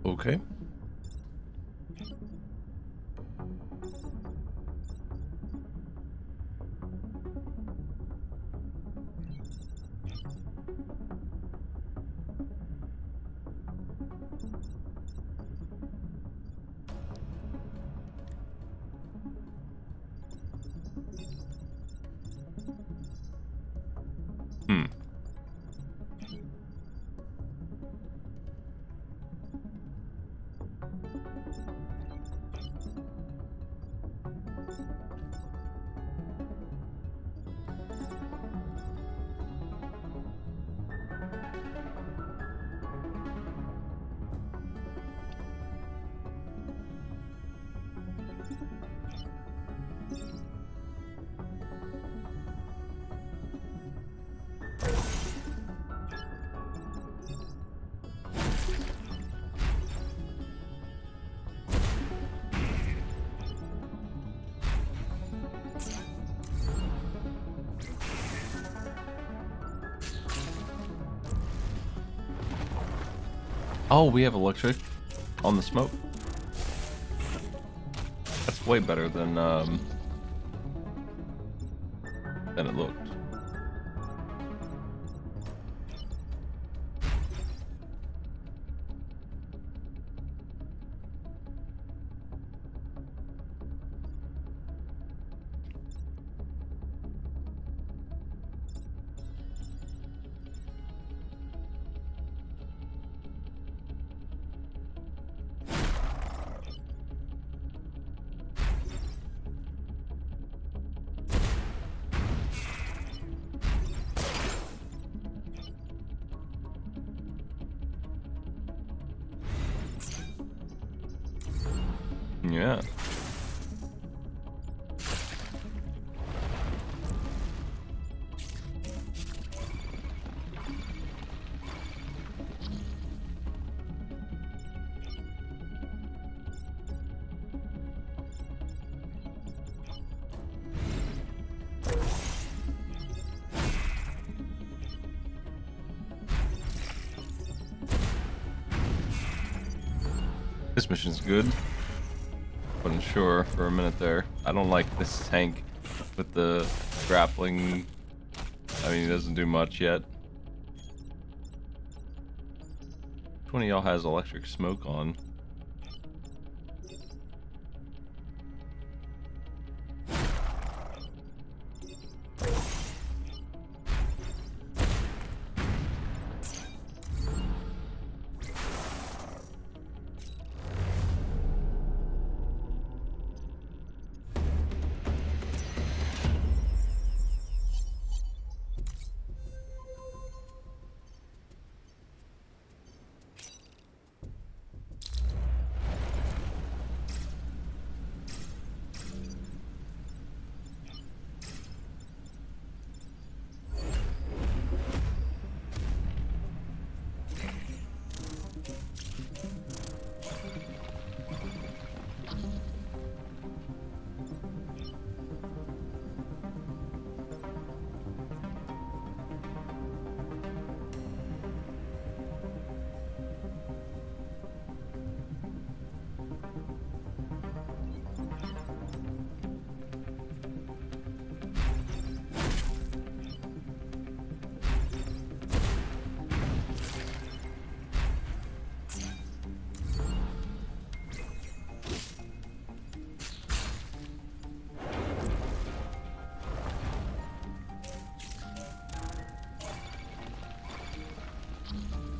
Okay. Hmm. Oh, we have electric on the smoke. That's way better than it looked. Yeah. This mission's good. Wasn't sure for a minute there. I don't like this tank with the grappling. I mean, he doesn't do much yet. Which one of y'all has electric smoke on?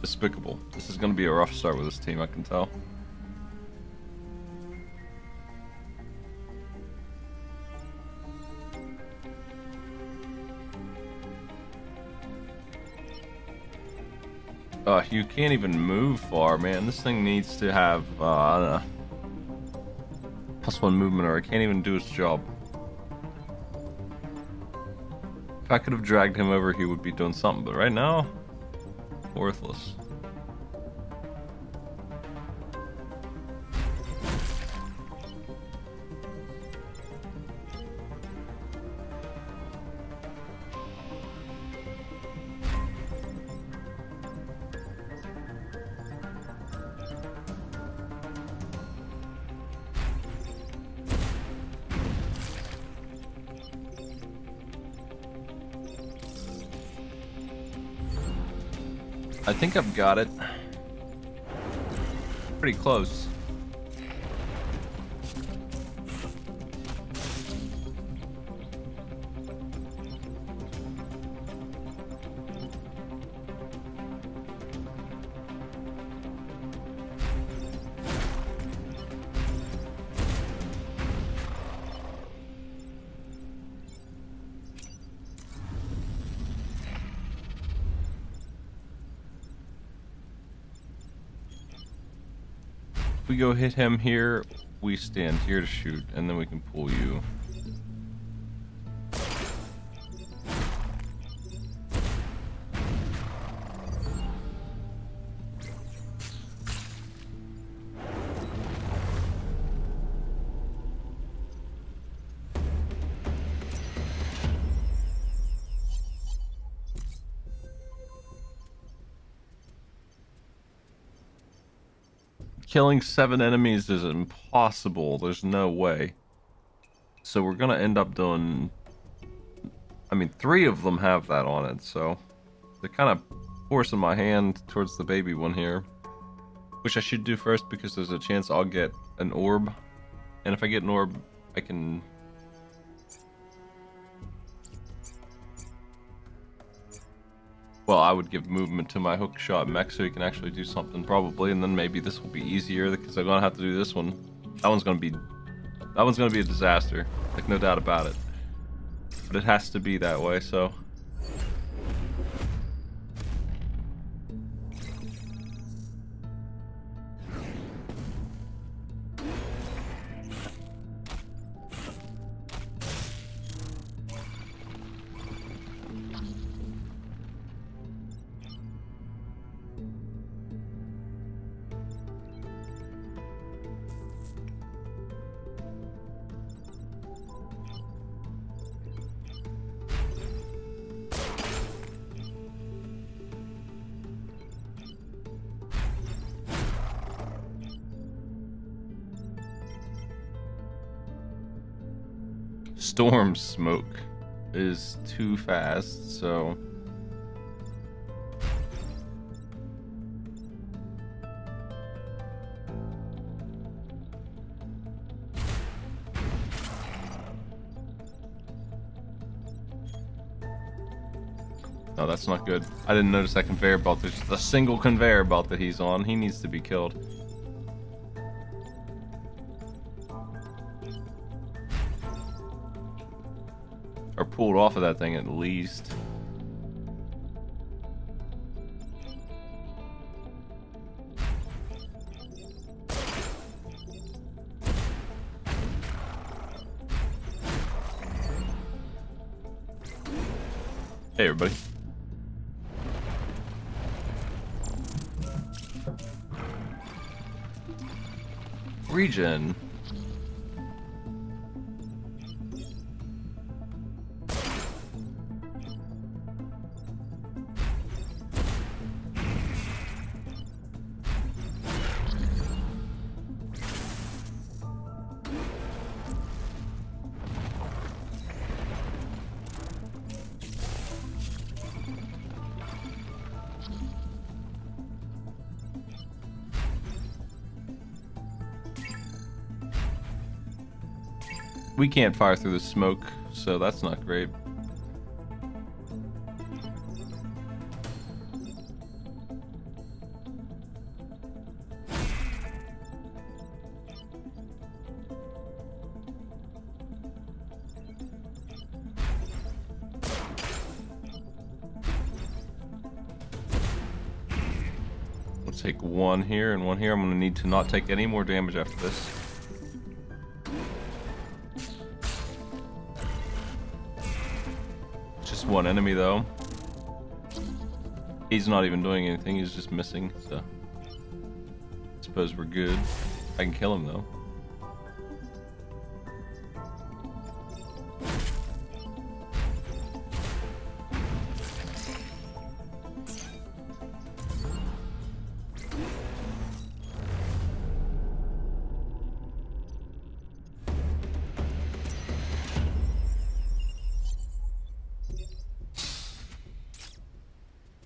Despicable. This is going to be a rough start with this team, I can tell. You can't even move far, man. This thing needs to have, I don't know, +1 movement or it can't even do its job. If I could have dragged him over, he would be doing something, but right now, worthless. I think I've got it. Pretty close. We go hit him here, we stand here to shoot, and then we can pull you. Killing 7 enemies is impossible. There's no way. So we're gonna end up doing... I mean, 3 of them have that on it, so... They're kind of forcing my hand towards the baby one here. Which I should do first because there's a chance I'll get an orb. And if I get an orb, I can... Well, I would give movement to my hook shot mech so he can actually do something probably, and then maybe this will be easier because I'm gonna have to do this one. That one's gonna be a disaster, like no doubt about it. But it has to be that way, so. Storm smoke is too fast, so no, that's not good. I didn't notice that conveyor belt. There's just a single conveyor belt that he's on. He needs to be killed. Or pulled off of that thing at least. Hey everybody. Regen. We can't fire through the smoke, so that's not great. We'll take one here and one here. I'm going to need to not take any more damage after this. One enemy though. He's not even doing anything, he's just missing, so I suppose we're good. I can kill him though.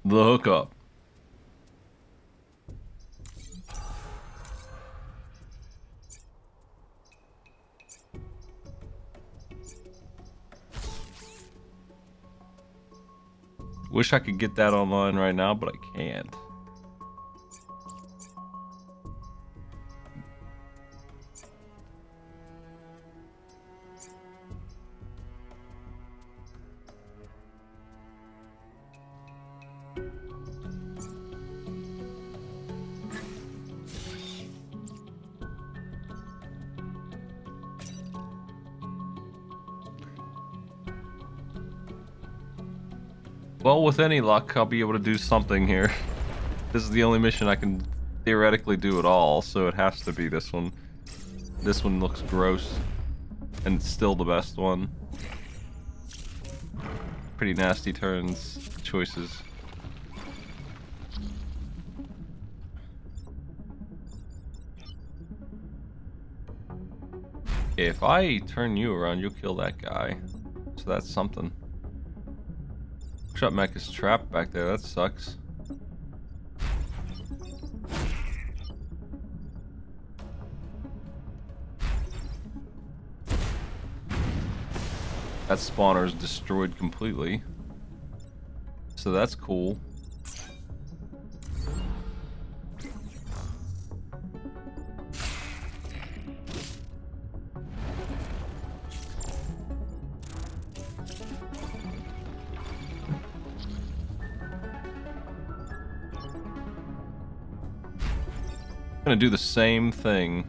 The hookup. Wish I could get that online right now, but I can't. Well, with any luck, I'll be able to do something here. This is the only mission I can theoretically do at all, so it has to be this one. This one looks gross, and it's still the best one. Pretty nasty turns, choices. If I turn you around, you'll kill that guy. So that's something. Shut Mech is trapped back there, that sucks. That spawner is destroyed completely. So that's cool. I'm gonna do the same thing.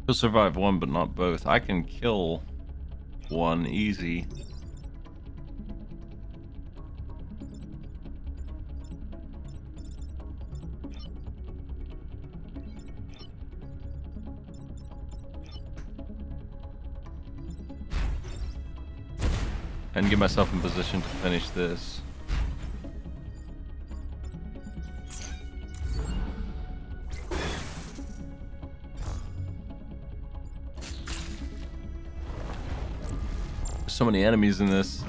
He'll survive one, but not both. I can kill one easy. And get myself in position to finish this. So many enemies in this.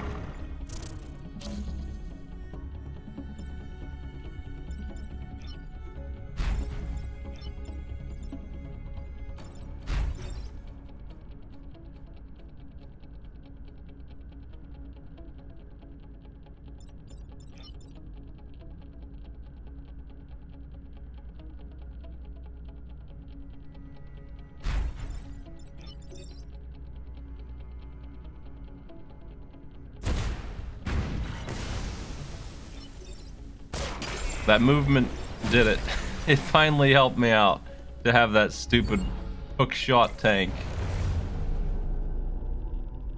That movement did it. It finally helped me out to have that stupid hook shot tank.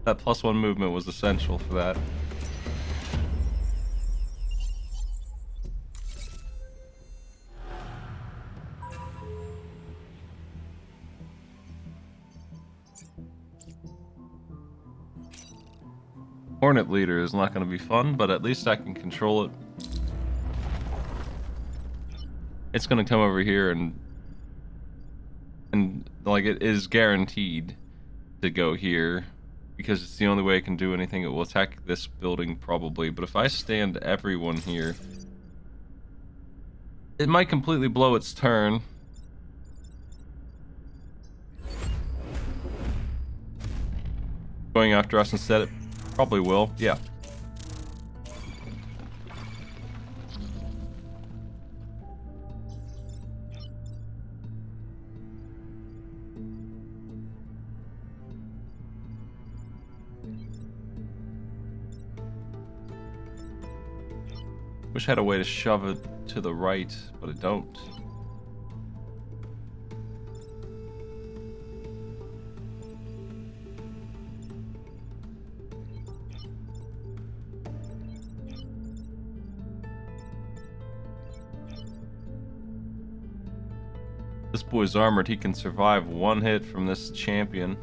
That +1 movement was essential for that. Hornet Leader is not going to be fun, but at least I can control it. It's going to come over here and like it is guaranteed to go here because it's the only way it can do anything. It will attack this building probably, but if I stand everyone here, it might completely blow its turn. Going after us instead, it probably will. Yeah. Wish I had a way to shove it to the right, but I don't. This boy's armored. He can survive one hit from this champion.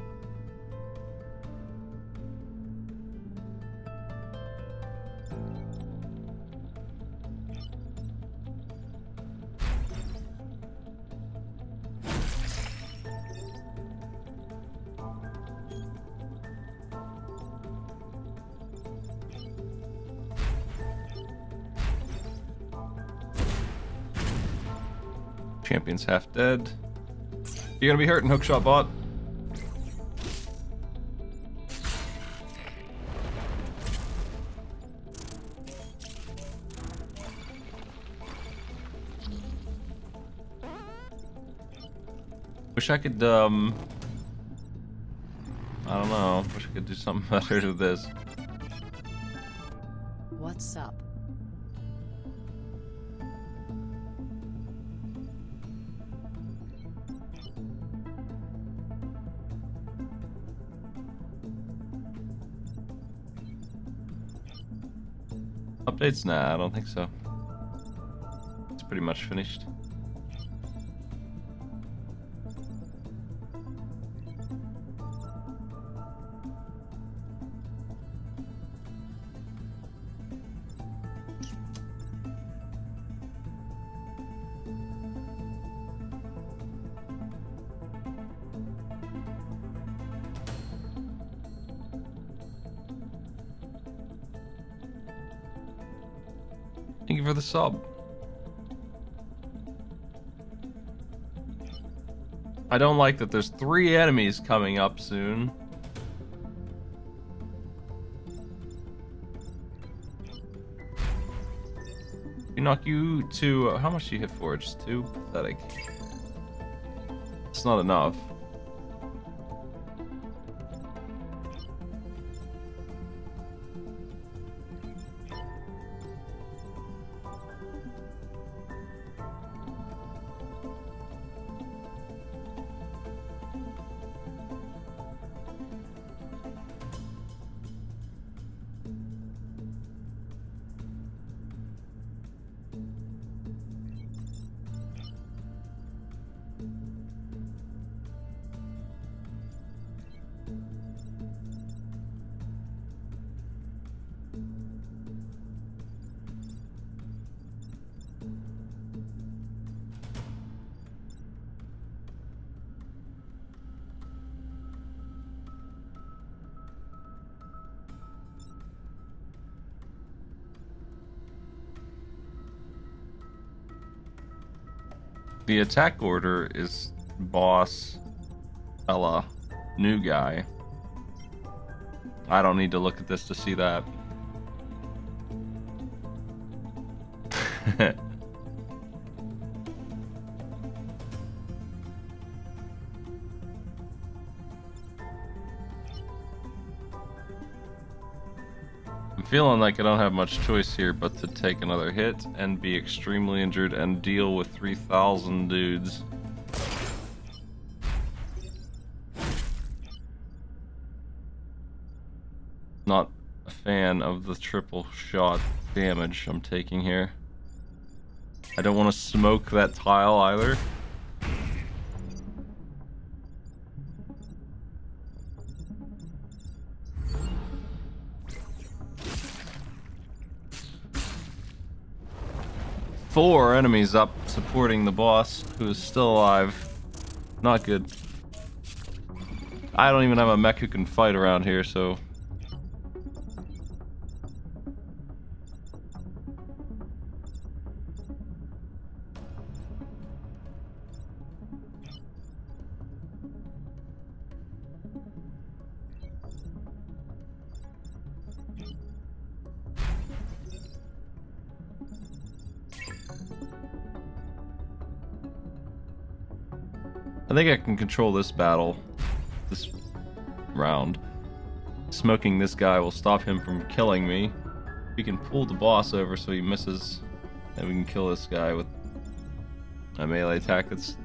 Champion's half dead. You're gonna be hurting, hookshot bot. Wish I could, I don't know. Wish I could do something better to this. What's up? Updates? Nah, I don't think so. It's pretty much finished. Thank you for the sub. I don't like that there's 3 enemies coming up soon. We knock you to... how much do you hit for? Just 2? Pathetic. It's not enough. The attack order is boss, Ella, new guy. I don't need to look at this to see that. I'm feeling like I don't have much choice here but to take another hit and be extremely injured and deal with 3,000 dudes. Not a fan of the triple shot damage I'm taking here. I don't want to smoke that tile either. Four enemies up supporting the boss, who is still alive. Not good. I don't even have a mech who can fight around here, so... I think I can control this battle, this round. Smoking this guy will stop him from killing me. We can pull the boss over so he misses. And we can kill this guy with a melee attack. That's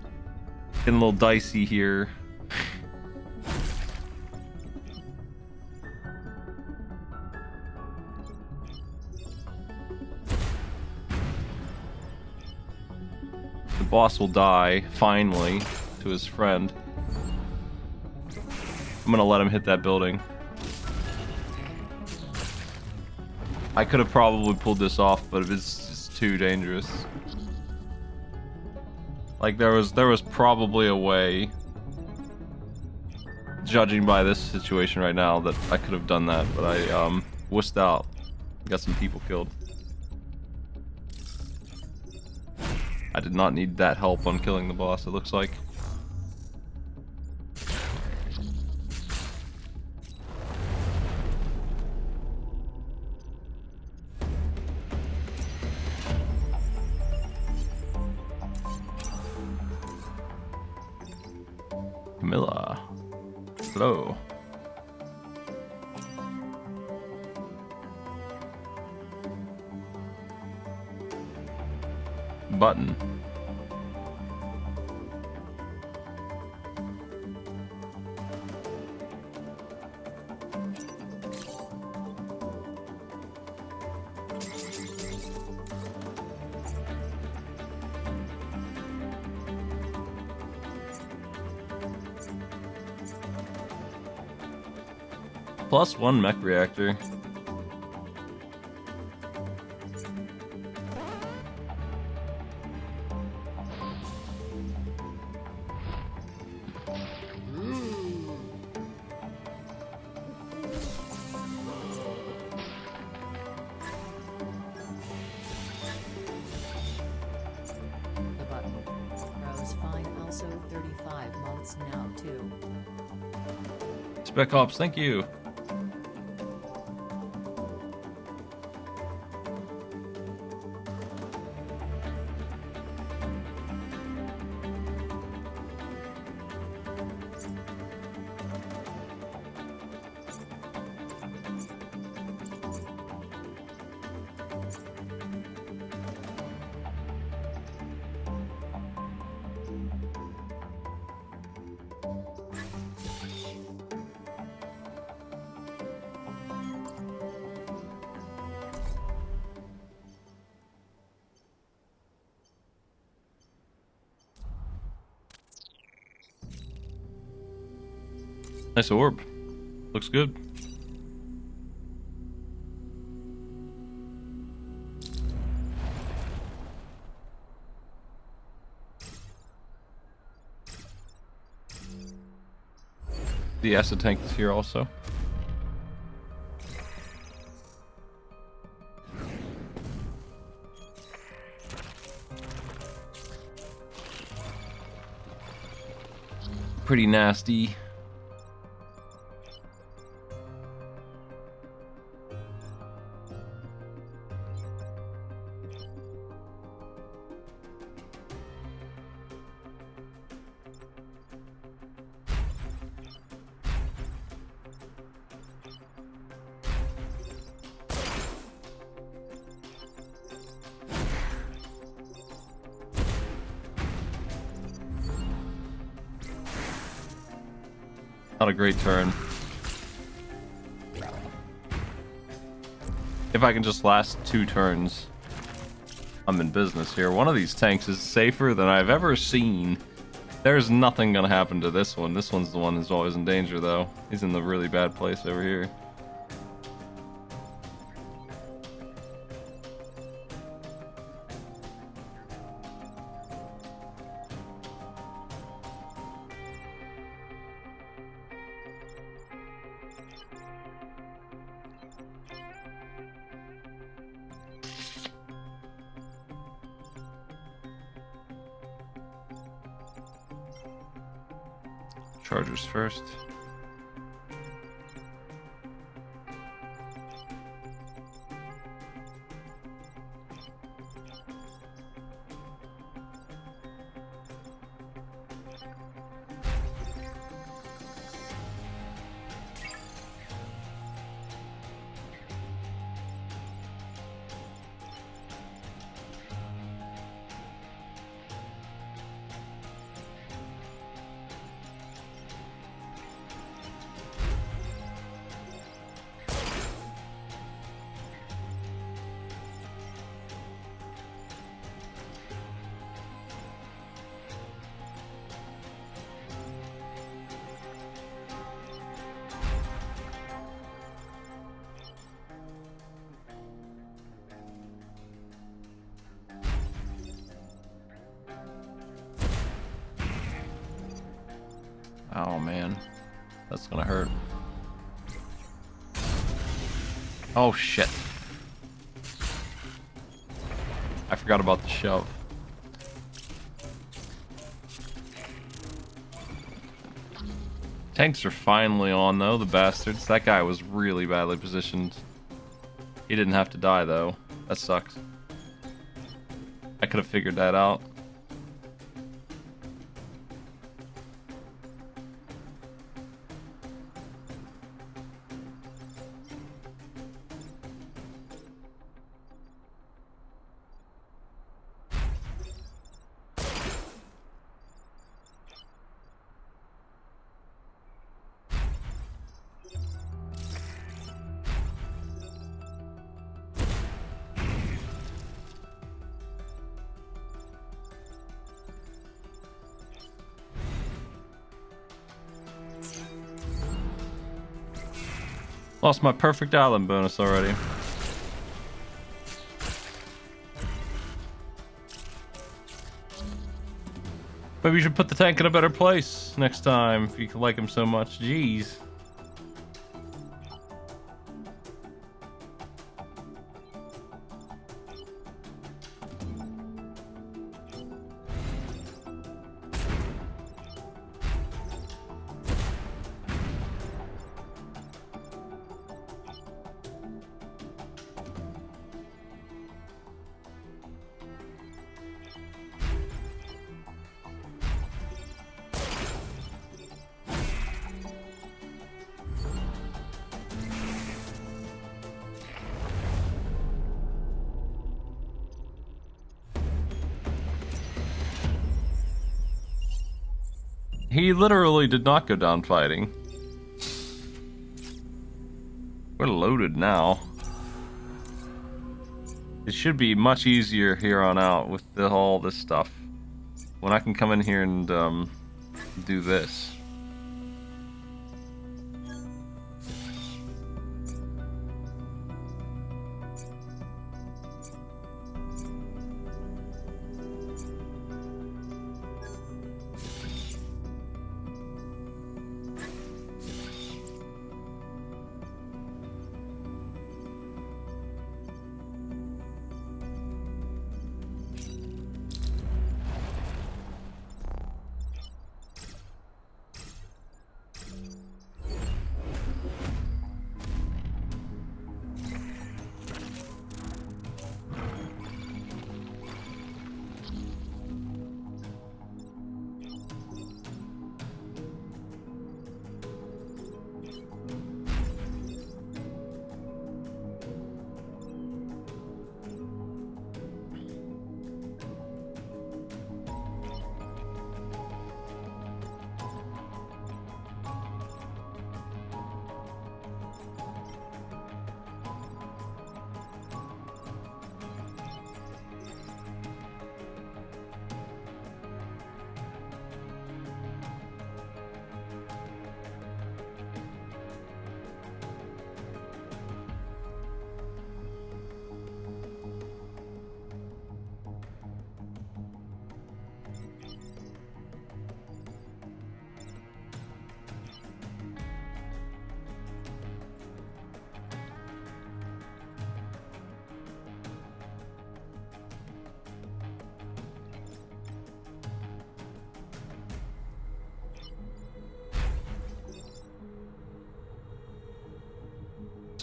getting a little dicey here. The boss will die, finally, to his friend. I'm gonna let him hit that building. I could have probably pulled this off, but it's just too dangerous. Like there was probably a way, judging by this situation right now, that I could have done that, but I wussed out. Got some people killed. I did not need that help on killing the boss, it looks like. Camilla. Hello. Button. +1 mech reactor. The button. Rose fine also 35 months now too. Spec Ops, thank you. Nice orb. Looks good. The acid tank is here also. Pretty nasty. Not a great turn. If I can just last 2 turns, I'm in business here. One of these tanks is safer than I've ever seen. There's nothing gonna happen to this one. This one's the one who's always in danger, though. He's in the really bad place over here. Chargers first. Oh man, that's gonna hurt. Oh shit. I forgot about the shove. Tanks are finally on though, the bastards. That guy was really badly positioned. He didn't have to die though. That sucks. I could have figured that out. Lost my perfect island bonus already. Maybe you should put the tank in a better place next time if you like him so much. Jeez. He literally did not go down fighting. We're loaded now. It should be much easier here on out with all this stuff. When I can come in here and do this.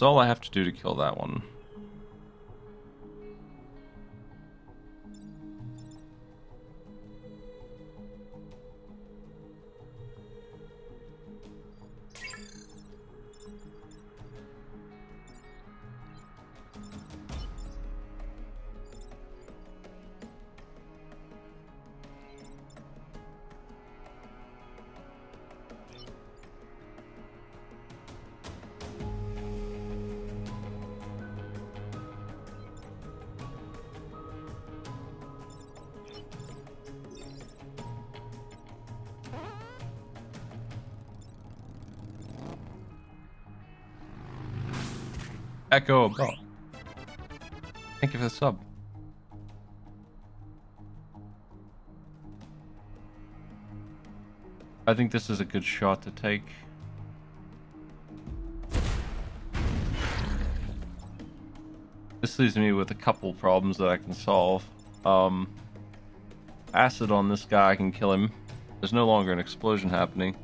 That's all I have to do to kill that one. Echo above. Thank you for the sub. I think this is a good shot to take. This leaves me with a couple problems that I can solve. Acid on this guy, I can kill him. There's no longer an explosion happening.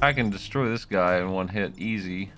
I can destroy this guy in one hit, easy.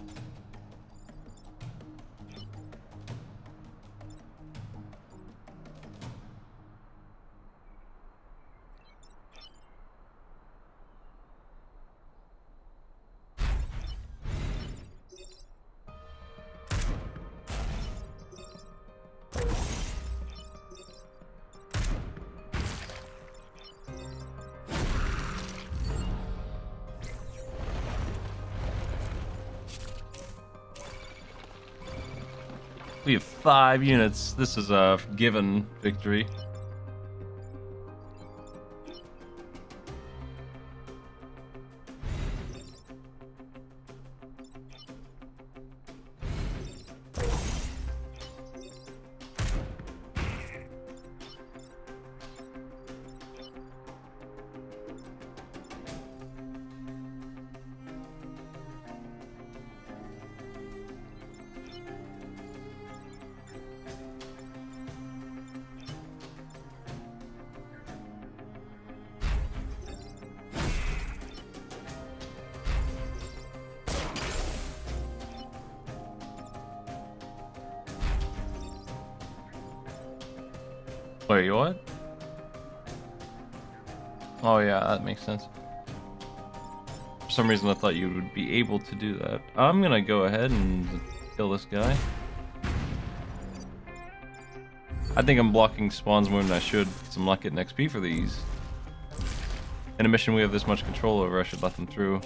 We have 5 units. This is a given victory. Wait, you what? Oh yeah, that makes sense. For some reason I thought you would be able to do that. I'm gonna go ahead and kill this guy. I think I'm blocking spawns more than I should, because I'm not getting XP for these. In a mission we have this much control over, I should let them through.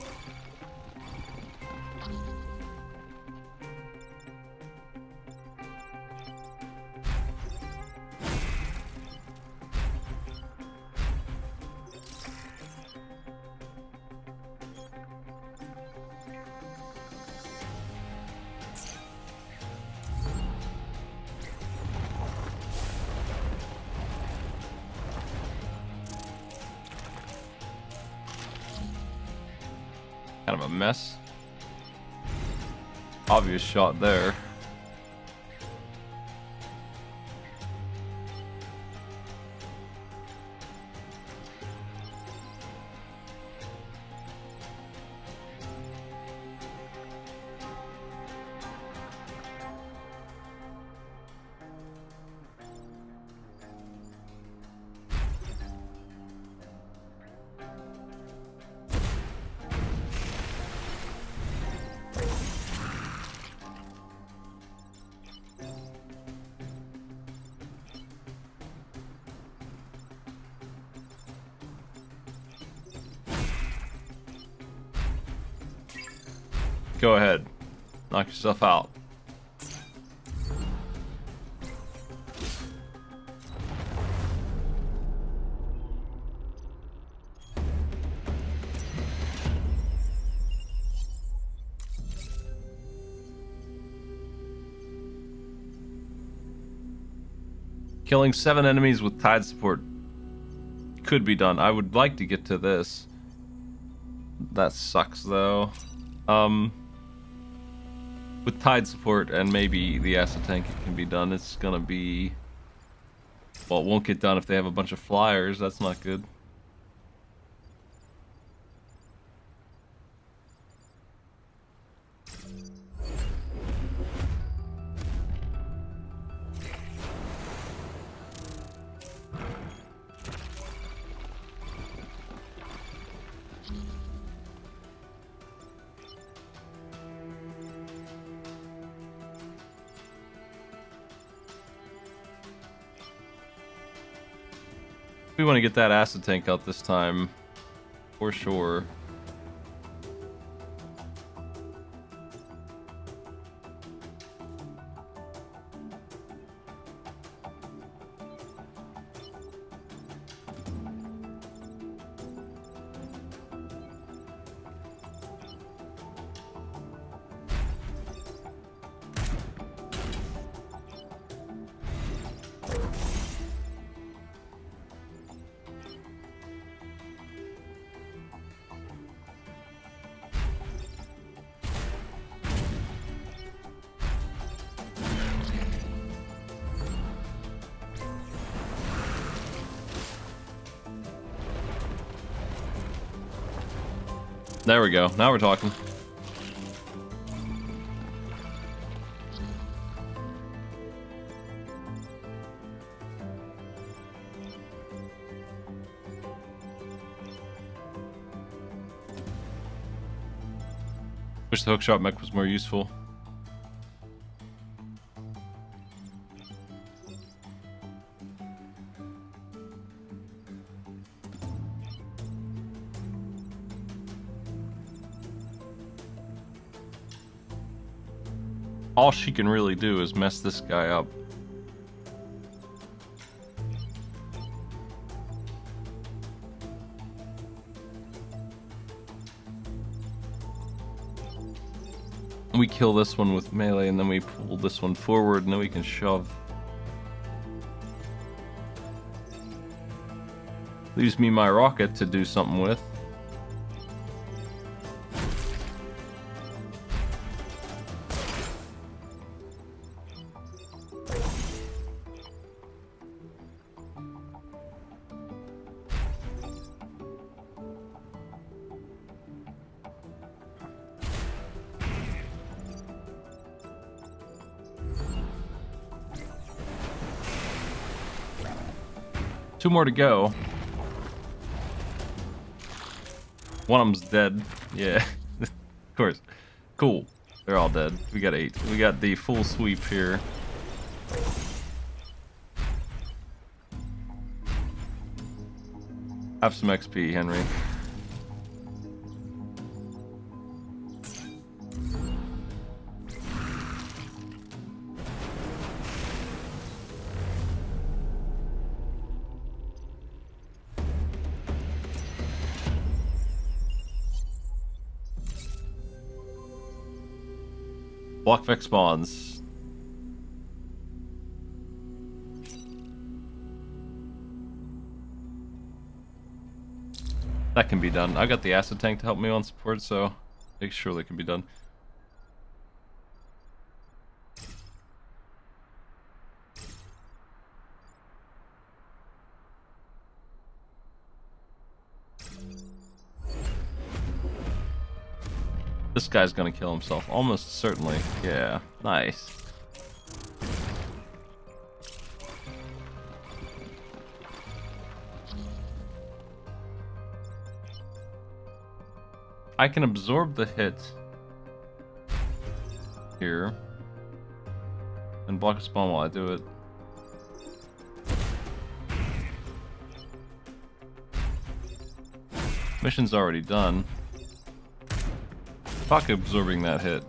Kind of a mess. Obvious shot there. Go ahead. Knock yourself out. Killing 7 enemies with tide support could be done. I would like to get to this. That sucks though. With tide support and maybe the acid tank, it can be done. It's gonna be... Well, it won't get done if they have a bunch of flyers. That's not good. We want to get that acid tank out this time, for sure. There we go. Now we're talking. Wish the hookshot mech was more useful. All she can really do is mess this guy up. We kill this one with melee and then we pull this one forward and then we can shove. Leaves me my rocket to do something with. Two more to go. One of them's dead. Yeah, of course. Cool. They're all dead. We got 8. We got the full sweep here. Have some XP, Henry. Block Vex spawns. That can be done. I got the acid tank to help me on support, so make sure that can be done. This guy's gonna kill himself, almost certainly. Yeah, nice. I can absorb the hit here and block a spawn while I do it. Mission's already done. Fuck absorbing that hit.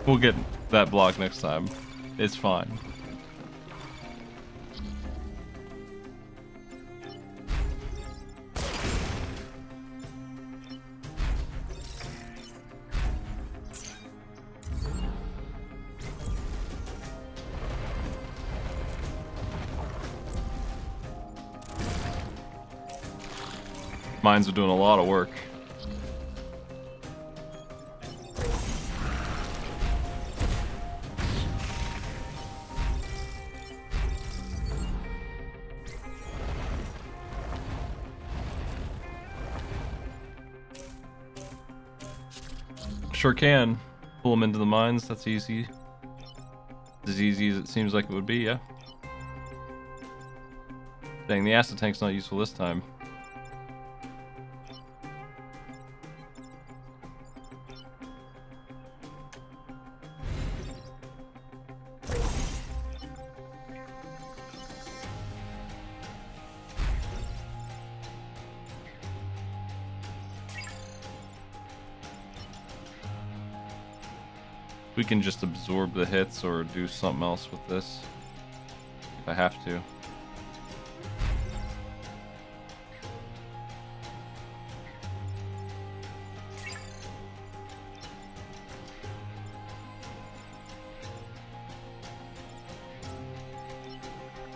We'll get that block next time. It's fine. Mines are doing a lot of work. Sure can. Pull them into the mines, that's easy. As easy as it seems like it would be, yeah. Dang, the acid tank's not useful this time. We can just absorb the hits or do something else with this if I have to.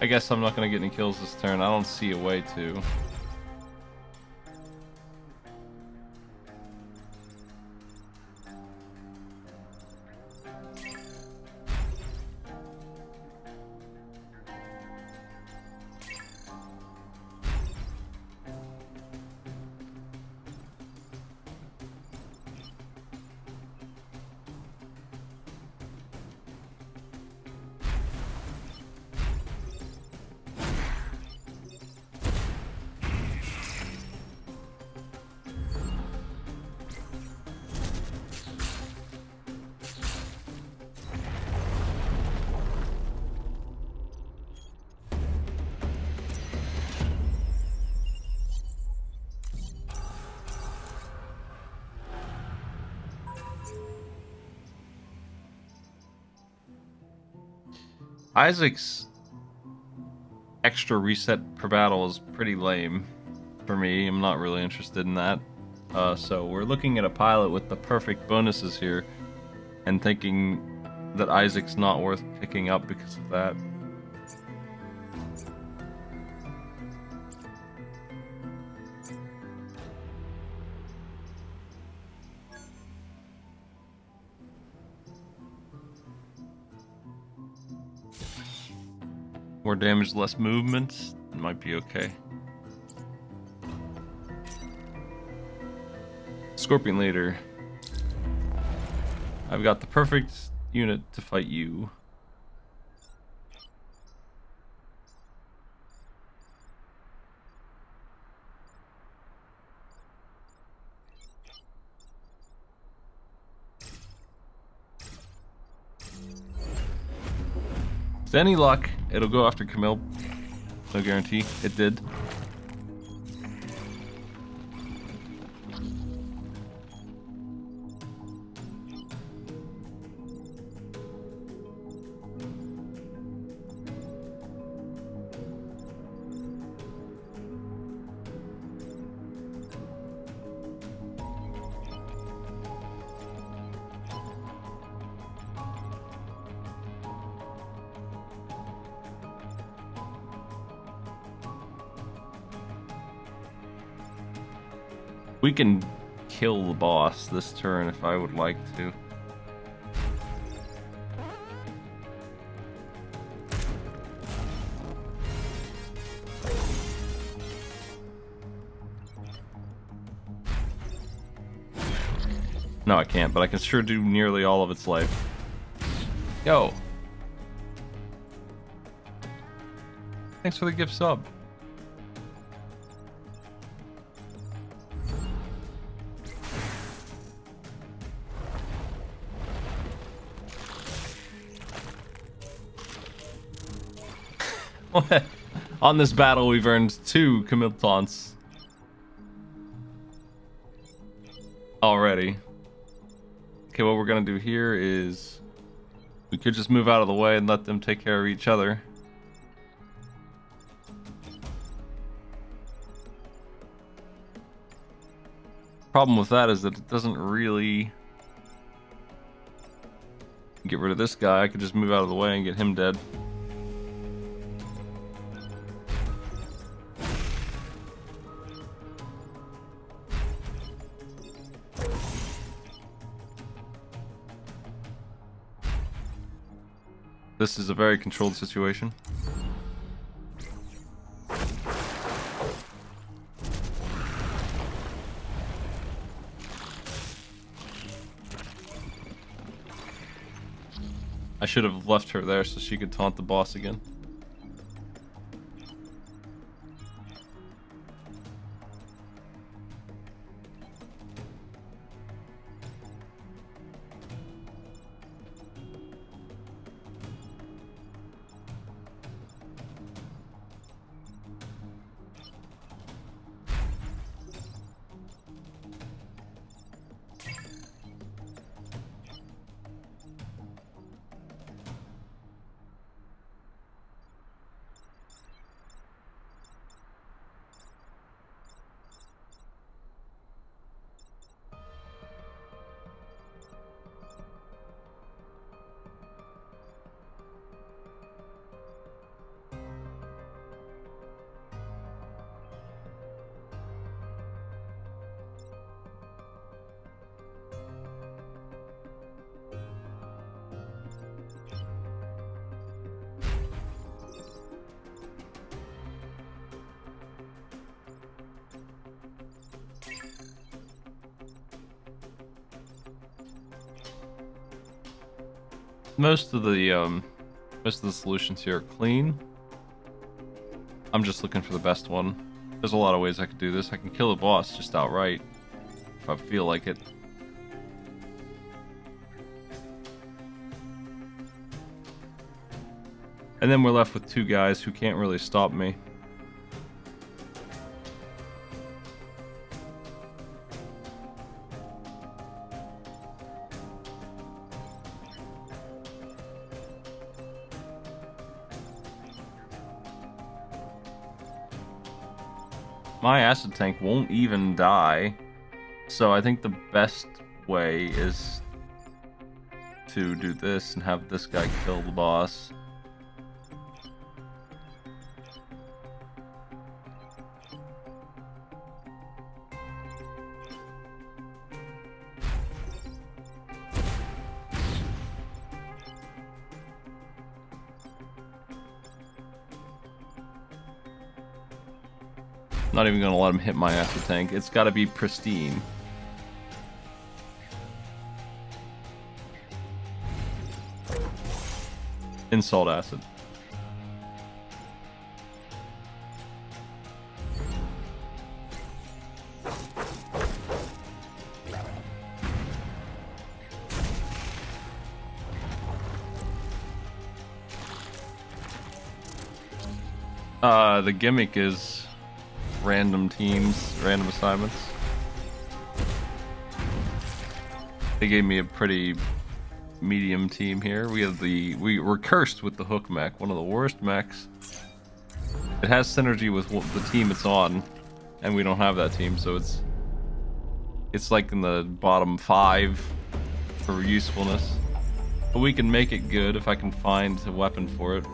I guess I'm not going to get any kills this turn. I don't see a way to. Isaac's extra reset per battle is pretty lame for me. I'm not really interested in that. So we're looking at a pilot with the perfect bonuses here and thinking that Isaac's not worth picking up because of that. More damage, less movement. It might be okay. Scorpion Leader. I've got the perfect unit to fight you. With any luck, it'll go after Camille. No guarantee. It did. We can kill the boss this turn if I would like to. No, I can't, but I can sure do nearly all of its life. Yo! Thanks for the gift sub. On this battle, we've earned 2 Camille taunts already. Okay, what we're gonna do here is we could just move out of the way and let them take care of each other. Problem with that is that it doesn't really get rid of this guy. I could just move out of the way and get him dead. This is a very controlled situation. I should have left her there so she could taunt the boss again. Most of the solutions here are clean. I'm just looking for the best one. There's a lot of ways I could do this. I can kill the boss just outright if I feel like it. And then we're left with 2 guys who can't really stop me. My acid tank won't even die. So I think the best way is to do this and have this guy kill the boss. Not even gonna let him hit my acid tank. It's gotta be pristine. Insult acid. The gimmick is random teams, random assignments. They gave me a pretty medium team here. We were cursed with the hook mech, one of the worst mechs. It has synergy with the team it's on, and we don't have that team, so it's like in the bottom 5 for usefulness. But we can make it good if I can find a weapon for it.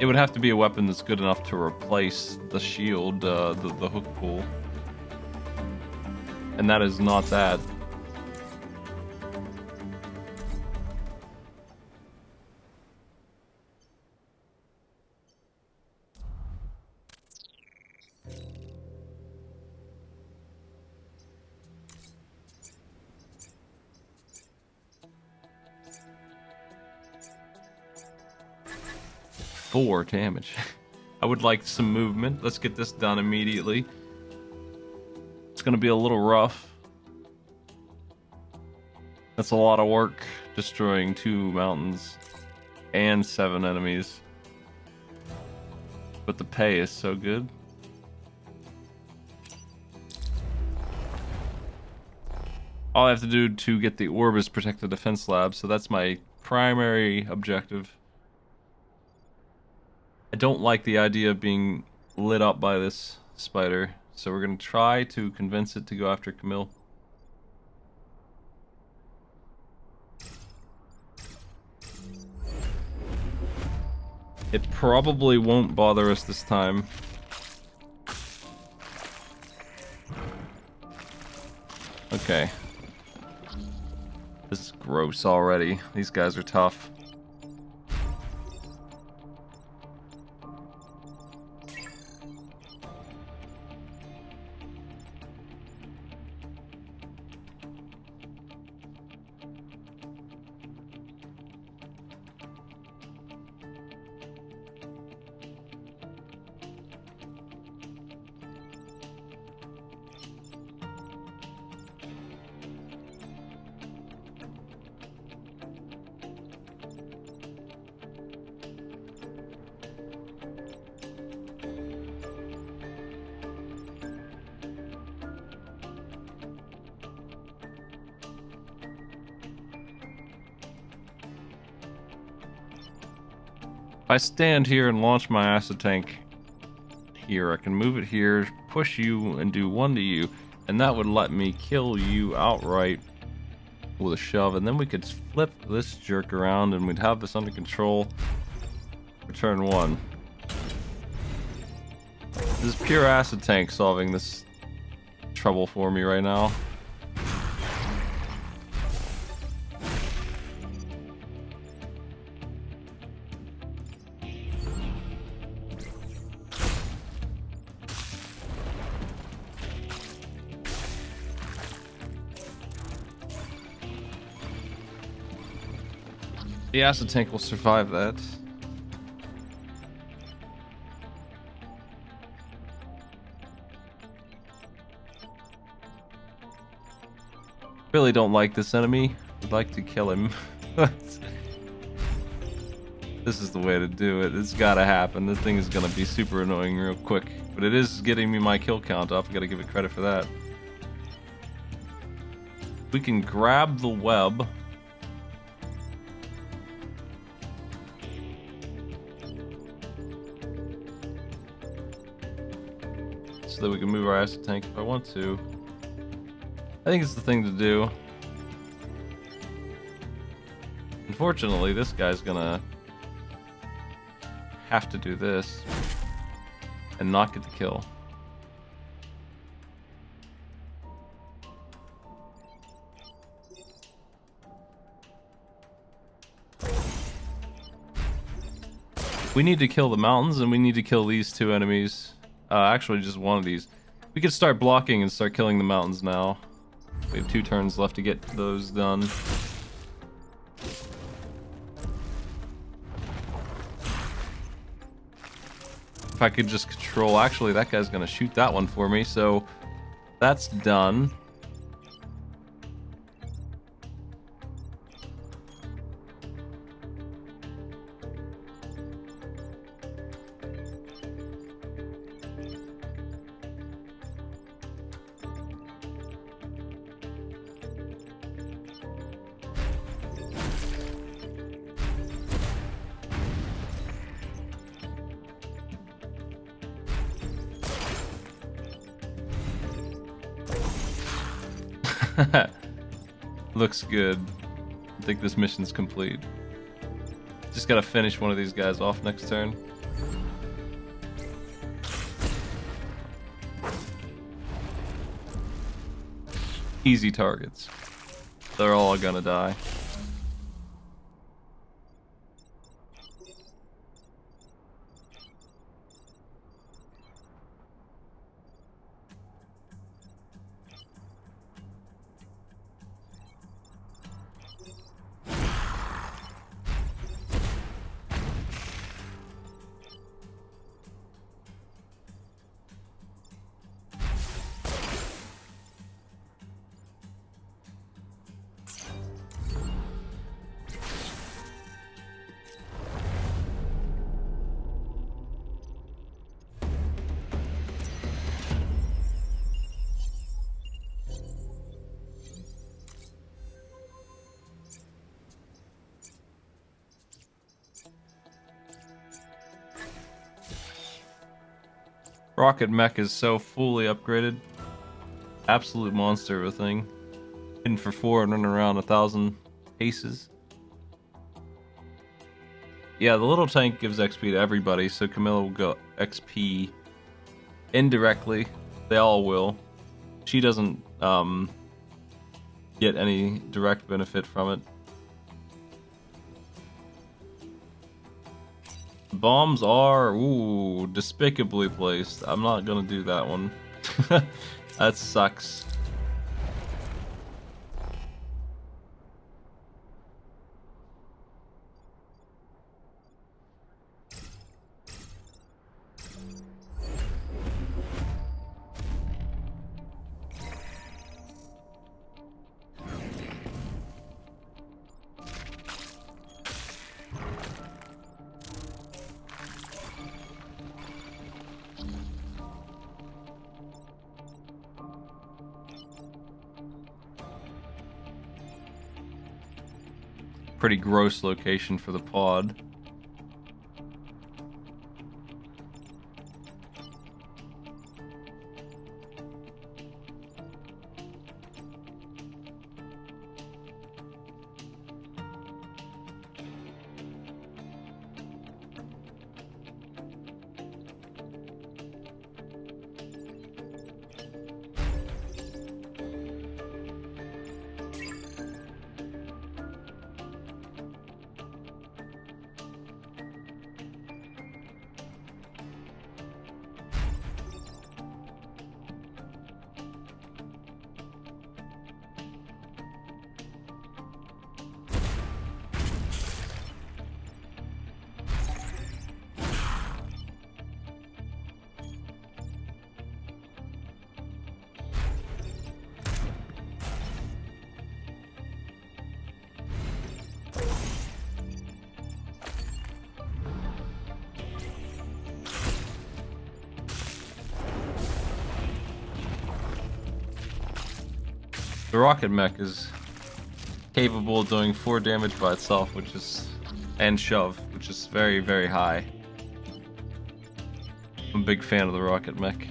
It would have to be a weapon that's good enough to replace the shield, the hook pull. And that is not that. Four damage. I would like some movement. Let's get this done immediately. It's gonna be a little rough. That's a lot of work, destroying 2 mountains and 7 enemies. But the pay is so good. All I have to do to get the orb is protect the defense lab, so that's my primary objective. I don't like the idea of being lit up by this spider, so we're going to try to convince it to go after Camille. It probably won't bother us this time. Okay. This is gross already. These guys are tough. If I stand here and launch my acid tank here, I can move it here, push you, and do 1 to you, and that would let me kill you outright with a shove, and then we could flip this jerk around and we'd have this under control for turn 1. This is pure acid tank solving this trouble for me right now. The acid tank will survive that. Really don't like this enemy. Would like to kill him. This is the way to do it. It's gotta happen. This thing is gonna be super annoying real quick. But it is getting me my kill count up. I gotta give it credit for that. We can grab the web. So that we can move our acid tank if I want to. I think it's the thing to do. Unfortunately, this guy's gonna have to do this and not get the kill. We need to kill the mountains, and we need to kill these two enemies. Actually, just one of these. We could start blocking and start killing the mountains now. We have 2 turns left to get those done. If I could just control... Actually, that guy's gonna shoot that one for me, so that's done. Looks good. I think this mission's complete. Just gotta finish one of these guys off next turn. Easy targets. They're all gonna die. Rocket mech is so fully upgraded. Absolute monster of a thing. Hitting for 4 and running around 1,000 paces. Yeah, the little tank gives XP to everybody, so Camilla will go XP indirectly. They all will. She doesn't get any direct benefit from it. Bombs are, ooh, despicably placed. I'm not gonna do that one. That sucks. Pretty gross location for the pod. The rocket mech is capable of doing 4 damage by itself, which is, and shove, which is very, very high. I'm a big fan of the rocket mech.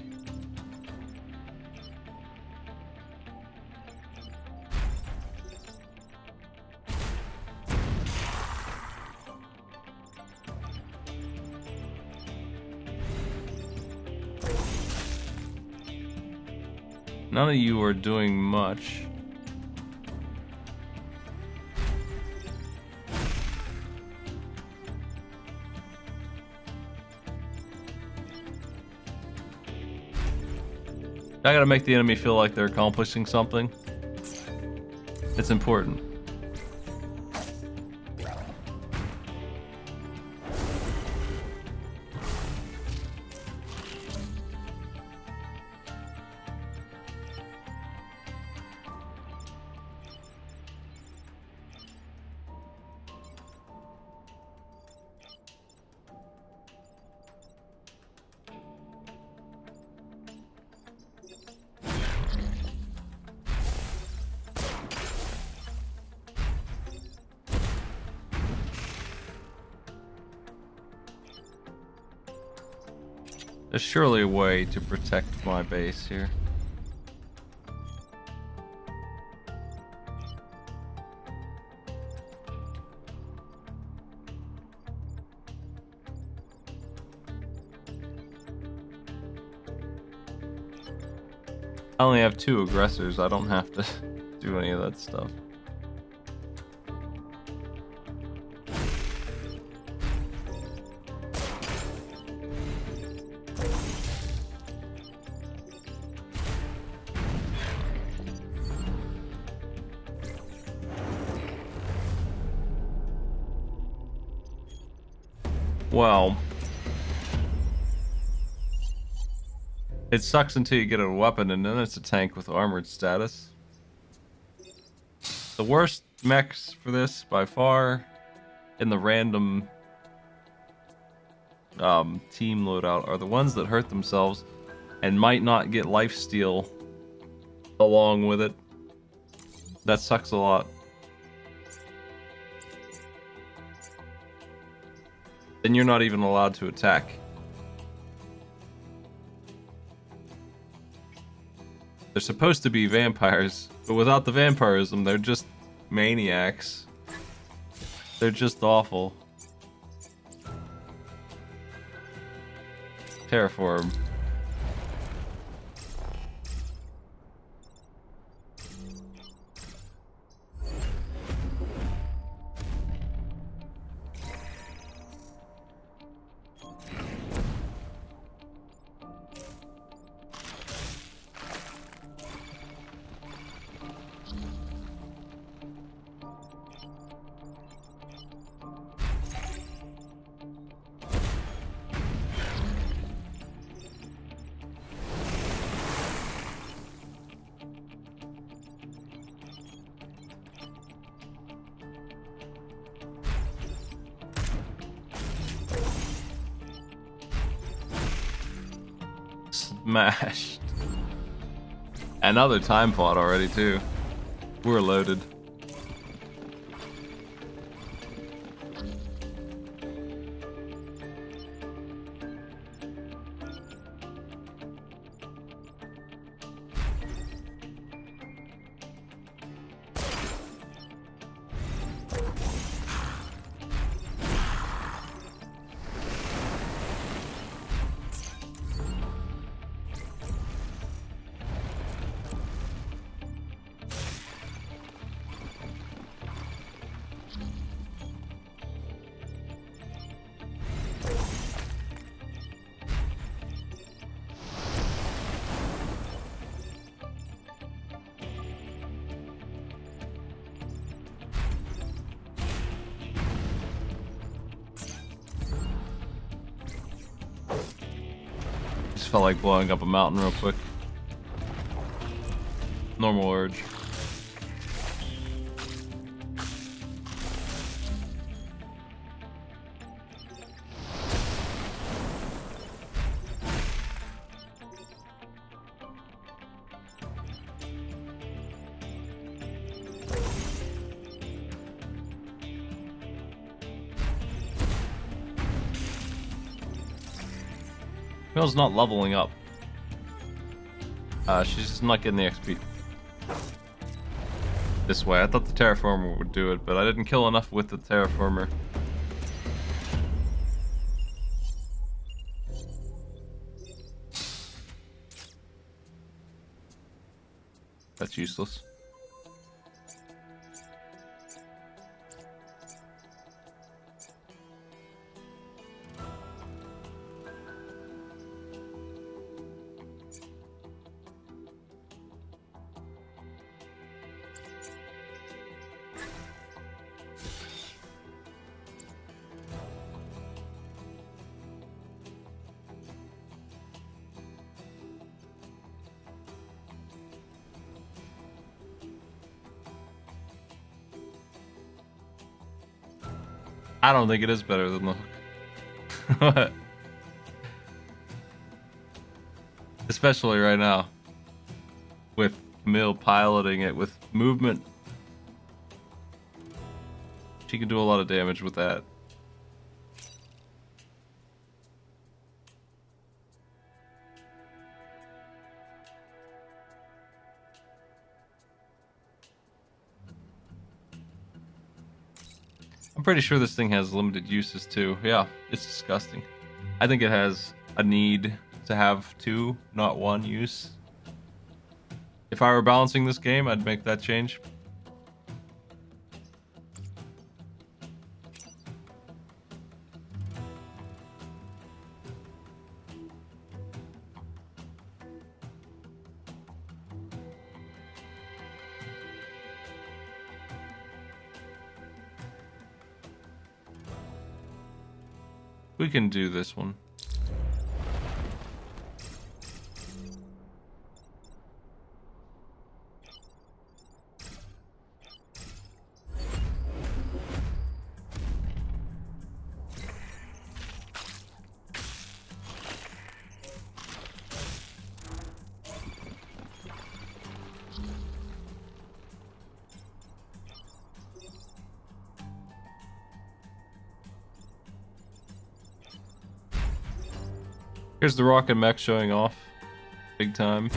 None of you are doing much. I gotta make the enemy feel like they're accomplishing something. It's important. There's surely a way to protect my base here. I only have 2 aggressors. I don't have to do any of that stuff. Well, it sucks until you get a weapon, and then it's a tank with armored status. The worst mechs for this, by far, in the random team loadout, are the ones that hurt themselves and might not get lifesteal along with it. That sucks a lot. Then you're not even allowed to attack. They're supposed to be vampires, but without the vampirism, they're just maniacs. They're just awful. Terraform. Smashed. Another time pod already too. We're loaded. Just felt like blowing up a mountain real quick. Normal urge. Camille's not leveling up. She's just not getting the XP. This way. I thought the terraformer would do it, but I didn't kill enough with the terraformer. That's useless. I don't think it is better than the hook. Especially right now. With Camille piloting it with movement. She can do a lot of damage with that. I'm pretty sure this thing has limited uses too. Yeah, it's disgusting. I think it has a need to have 2, not 1 use. If I were balancing this game, I'd make that change. We can do this one. Here's the rocket mech showing off. Big time.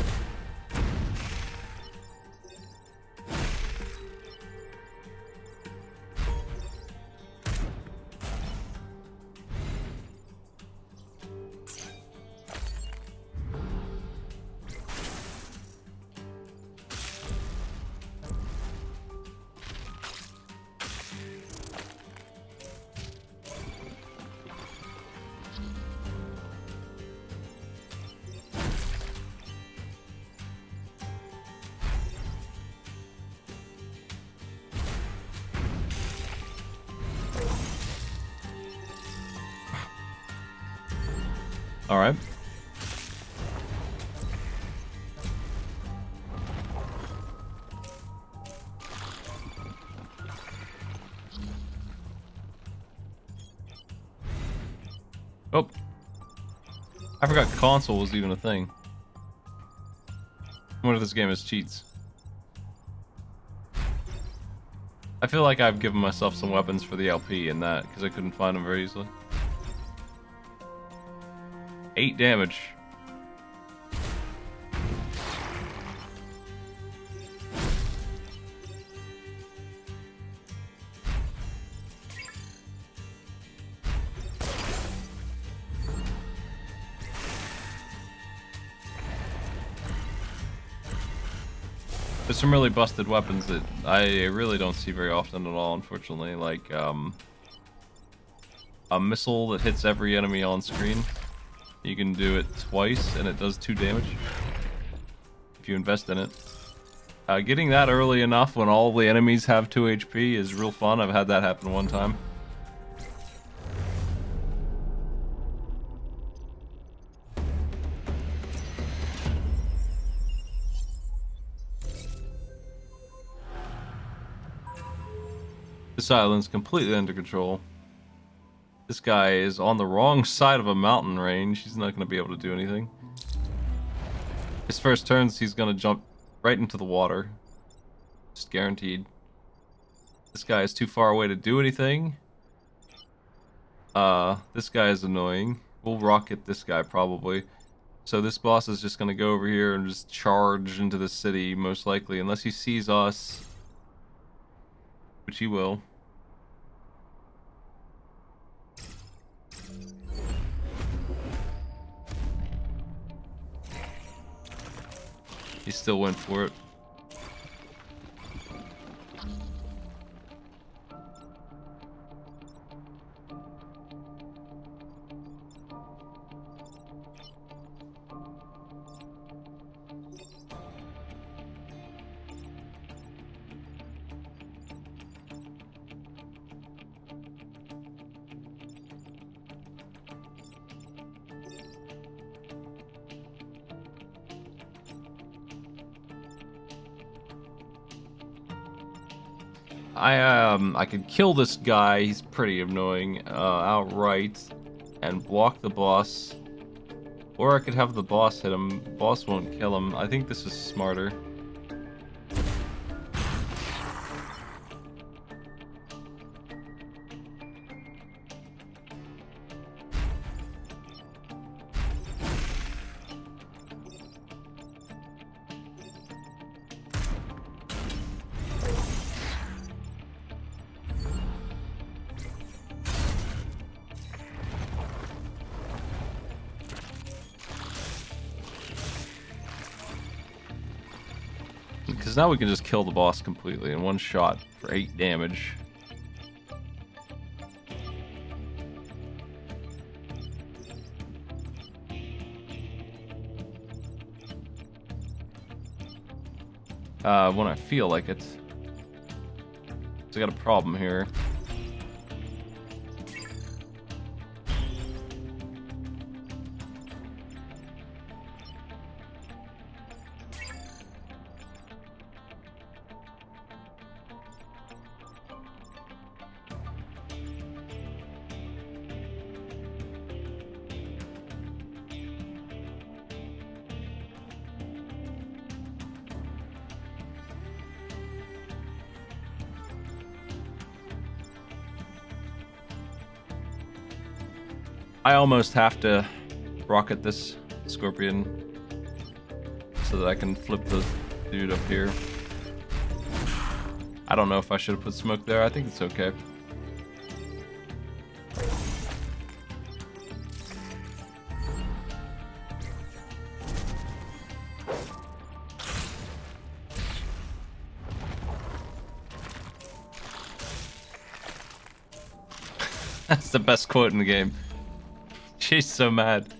All right. Oh. I forgot console was even a thing. I wonder if this game has cheats. I feel like I've given myself some weapons for the LP in that, because I couldn't find them very easily. 8 damage. There's some really busted weapons that I really don't see very often at all, unfortunately, like a missile that hits every enemy on screen. You can do it twice and it does 2 damage if you invest in it. Getting that early enough when all the enemies have 2 HP is real fun. I've had that happen one time. This island's completely under control. This guy is on the wrong side of a mountain range. He's not going to be able to do anything. His first turns, he's going to jump right into the water. Just guaranteed. This guy is too far away to do anything. This guy is annoying. We'll rocket this guy probably. So this boss is just gonna go over here and just charge into the city, most likely, unless he sees us. Which he will. He still went for it. I could kill this guy, he's pretty annoying, outright, and block the boss. Or I could have the boss hit him. Boss won't kill him. I think this is smarter. Because now we can just kill the boss completely in one shot for 8 damage. When I feel like it. So I got a problem here. I almost have to rocket this scorpion so that I can flip the dude up here. I don't know if I should have put smoke there. I think it's okay. That's the best quote in the game. She's so mad.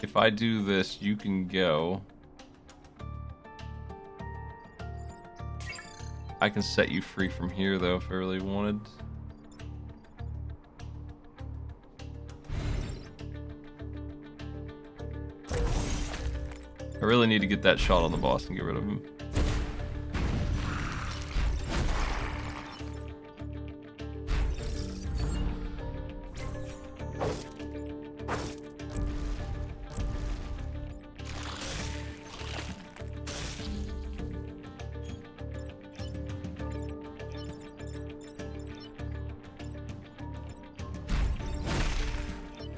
If I do this, you can go. I can set you free from here, though, if I really wanted. I really need to get that shot on the boss and get rid of him.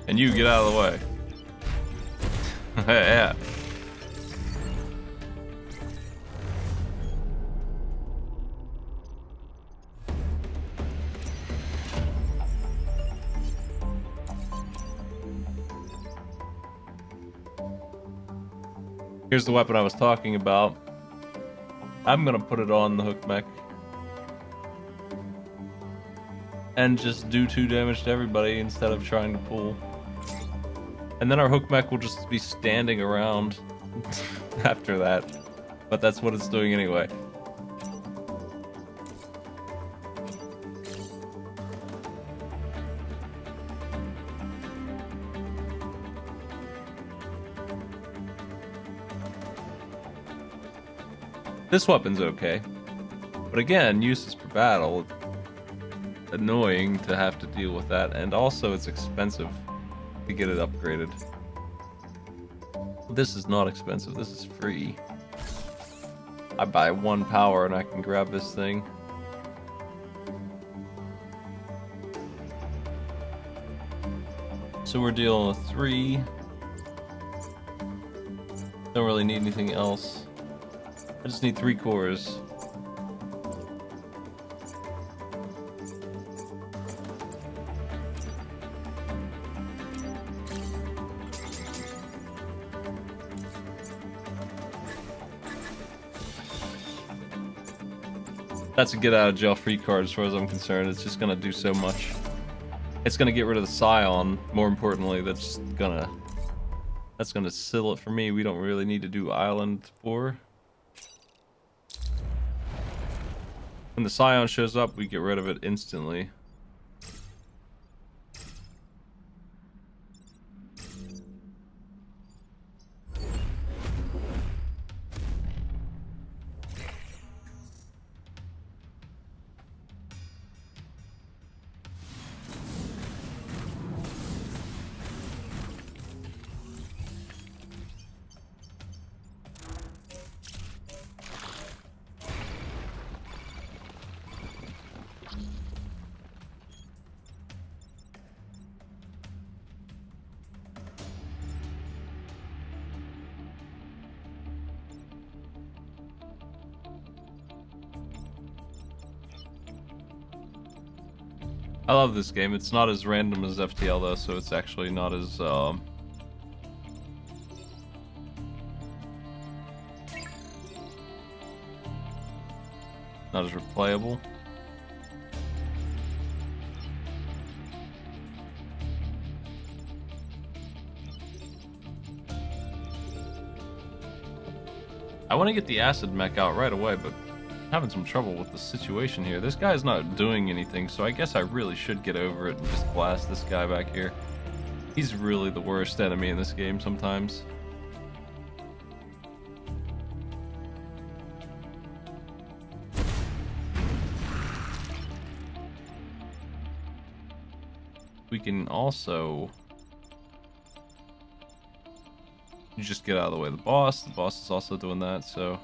And you get out of the way. Yeah. Here's the weapon I was talking about. I'm gonna put it on the hook mech and just do 2 damage to everybody instead of trying to pull. And then our hook mech will just be standing around after that. But that's what it's doing anyway. This weapon's okay, but again, uses per battle, annoying to have to deal with that, and also it's expensive to get it upgraded. This is not expensive. This is free. I buy 1 power and I can grab this thing. So we're dealing with 3. Don't really need anything else. I just need 3 cores. That's a get out of jail free card as far as I'm concerned. It's just gonna do so much. It's gonna get rid of the Scion. More importantly, that's gonna seal it for me. We don't really need to do Island 4. When the Scion shows up, we get rid of it instantly. I love this game. It's not as random as FTL though, so it's actually not as not as replayable. I want to get the acid mech out right away, but I'm having some trouble with the situation here. This guy's not doing anything, so I guess I really should get over it and just blast this guy back here. He's really the worst enemy in this game sometimes. We can also just get out of the way of the boss. The boss is also doing that, so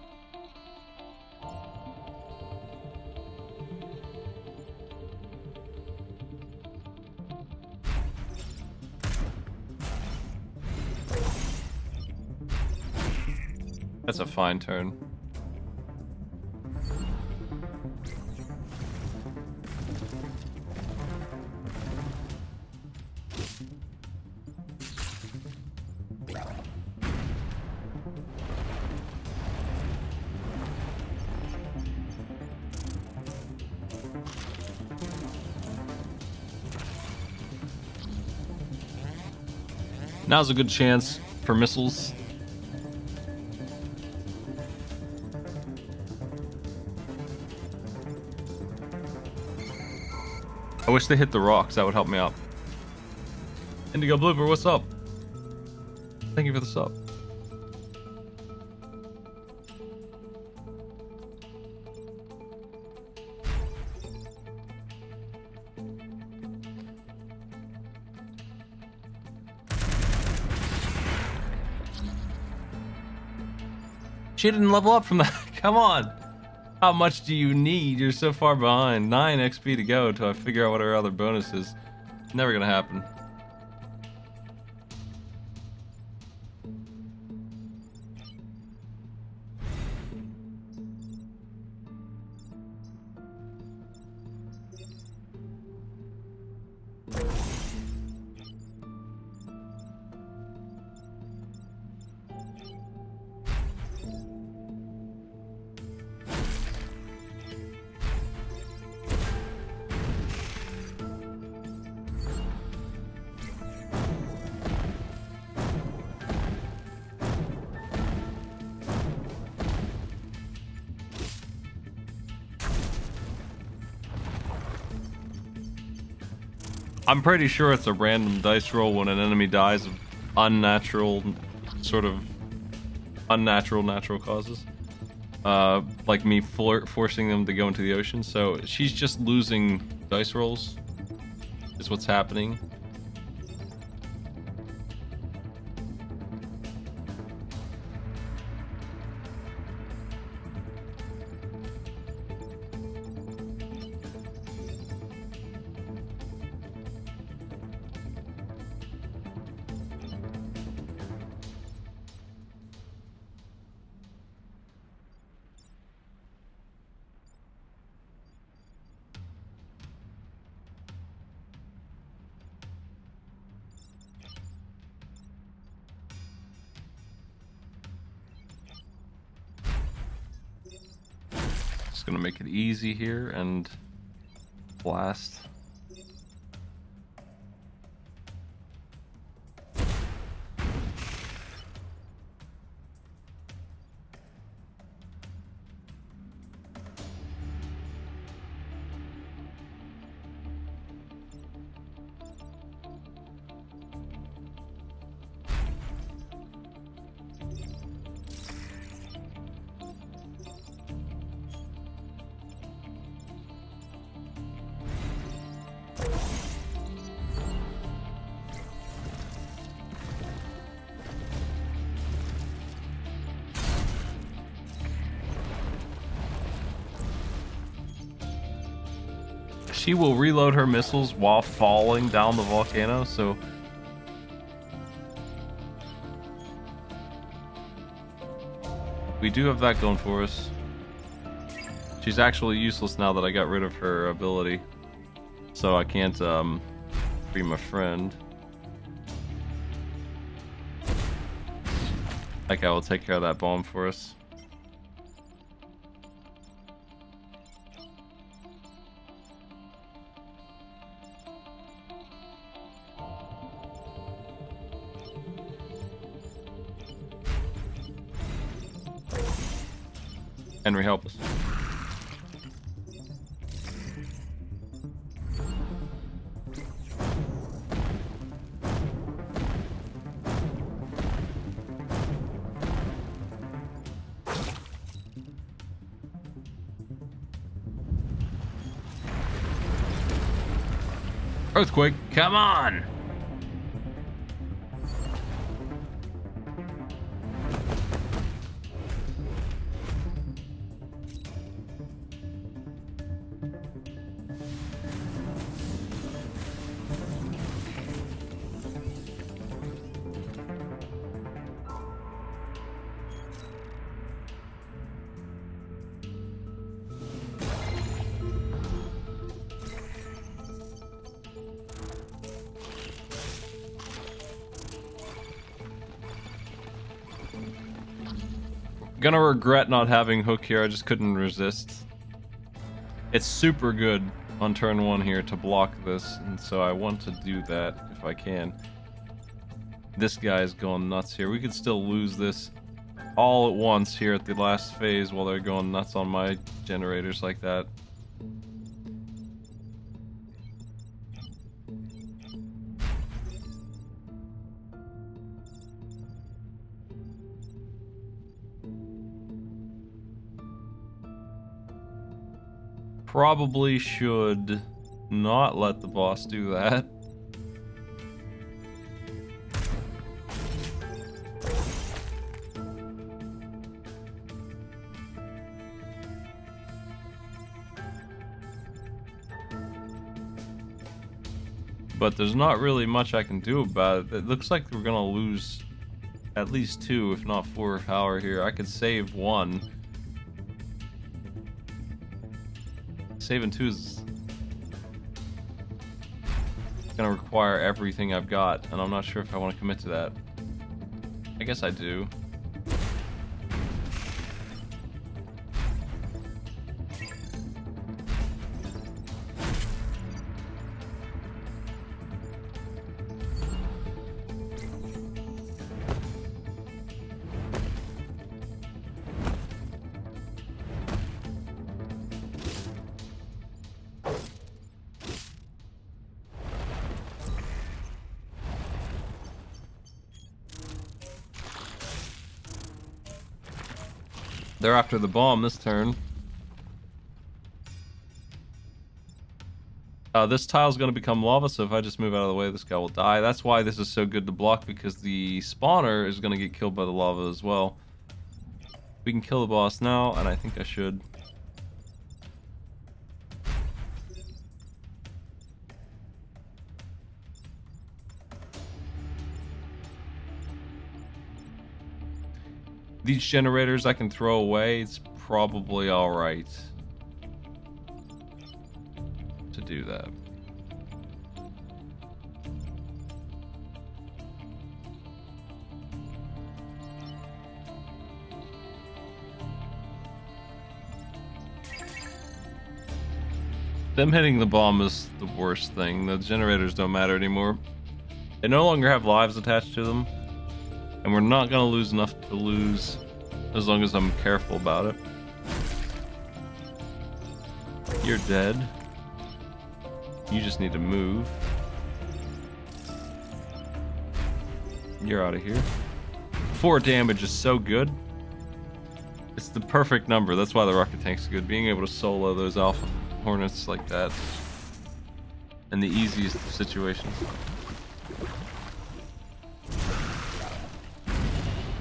that's a fine turn. Now's a good chance for missiles. I wish they hit the rocks. That would help me out. Indigo Blooper, what's up? Thank you for the sub. She didn't level up from that. Come on. How much do you need? You're so far behind. 9 XP to go till I figure out what our other bonus is. Never gonna happen. I'm pretty sure it's a random dice roll when an enemy dies of unnatural, sort of unnatural natural causes. Like me forcing them to go into the ocean. So she's just losing dice rolls is what's happening. Just gonna make it easy here and blast. She will reload her missiles while falling down the volcano, so we do have that going for us. She's actually useless now that I got rid of her ability, so I can't free my friend. That guy will take care of that bomb for us. Henry, help us. Earthquake, come on! Gonna regret not having Hook here, I just couldn't resist. It's super good on turn 1 here to block this, and so I want to do that if I can. This guy's going nuts here. We could still lose this all at once here at the last phase while they're going nuts on my generators like that. Probably should not let the boss do that. But there's not really much I can do about it. It looks like we're gonna lose at least 2, if not 4 power here. I could save 1. Saving 2 is gonna require everything I've got, and I'm not sure if I want to commit to that. I guess I do. They're after the bomb this turn. This tile's going to become lava, so if I just move out of the way, this guy will die. That's why this is so good to block, because the spawner is going to get killed by the lava as well. We can kill the boss now, and I think I should. These generators I can throw away. It's probably alright to do that. Them hitting the bomb is the worst thing. The generators don't matter anymore. They no longer have lives attached to them. And we're not gonna lose enough to lose as long as I'm careful about it. You're dead. You just need to move. You're out of here. 4 damage is so good. It's the perfect number. That's why the rocket tank's good. Being able to solo those alpha hornets like that in the easiest of situations.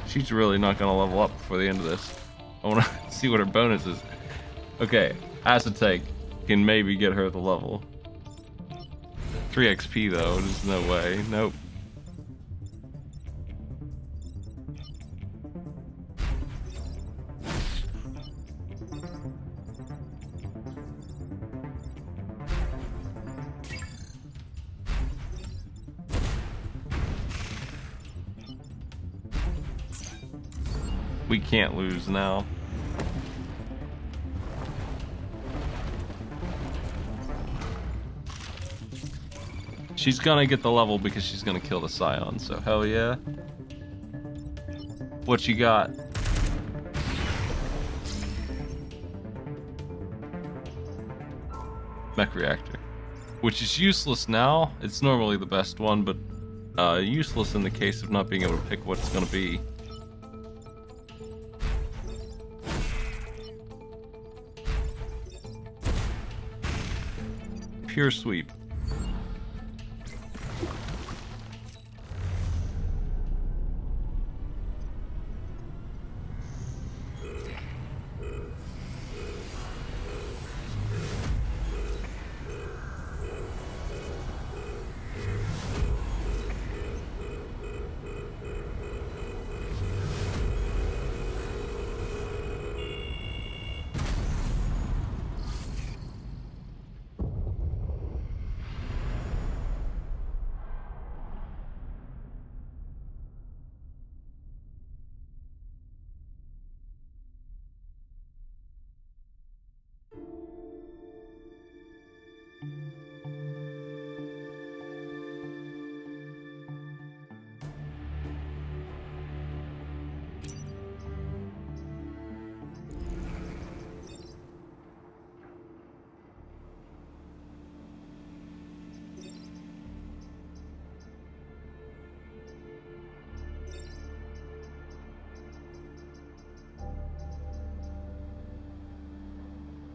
She's really not gonna level up before the end of this. I wanna see what her bonus is. Okay, acid tank can maybe get her the level. 3 XP though, there's no way. Nope. We can't lose now. She's gonna get the level because she's gonna kill the Scion, so hell yeah. What you got? Mech reactor. Which is useless now. It's normally the best one, but useless in the case of not being able to pick what it's gonna be. Pure sweep.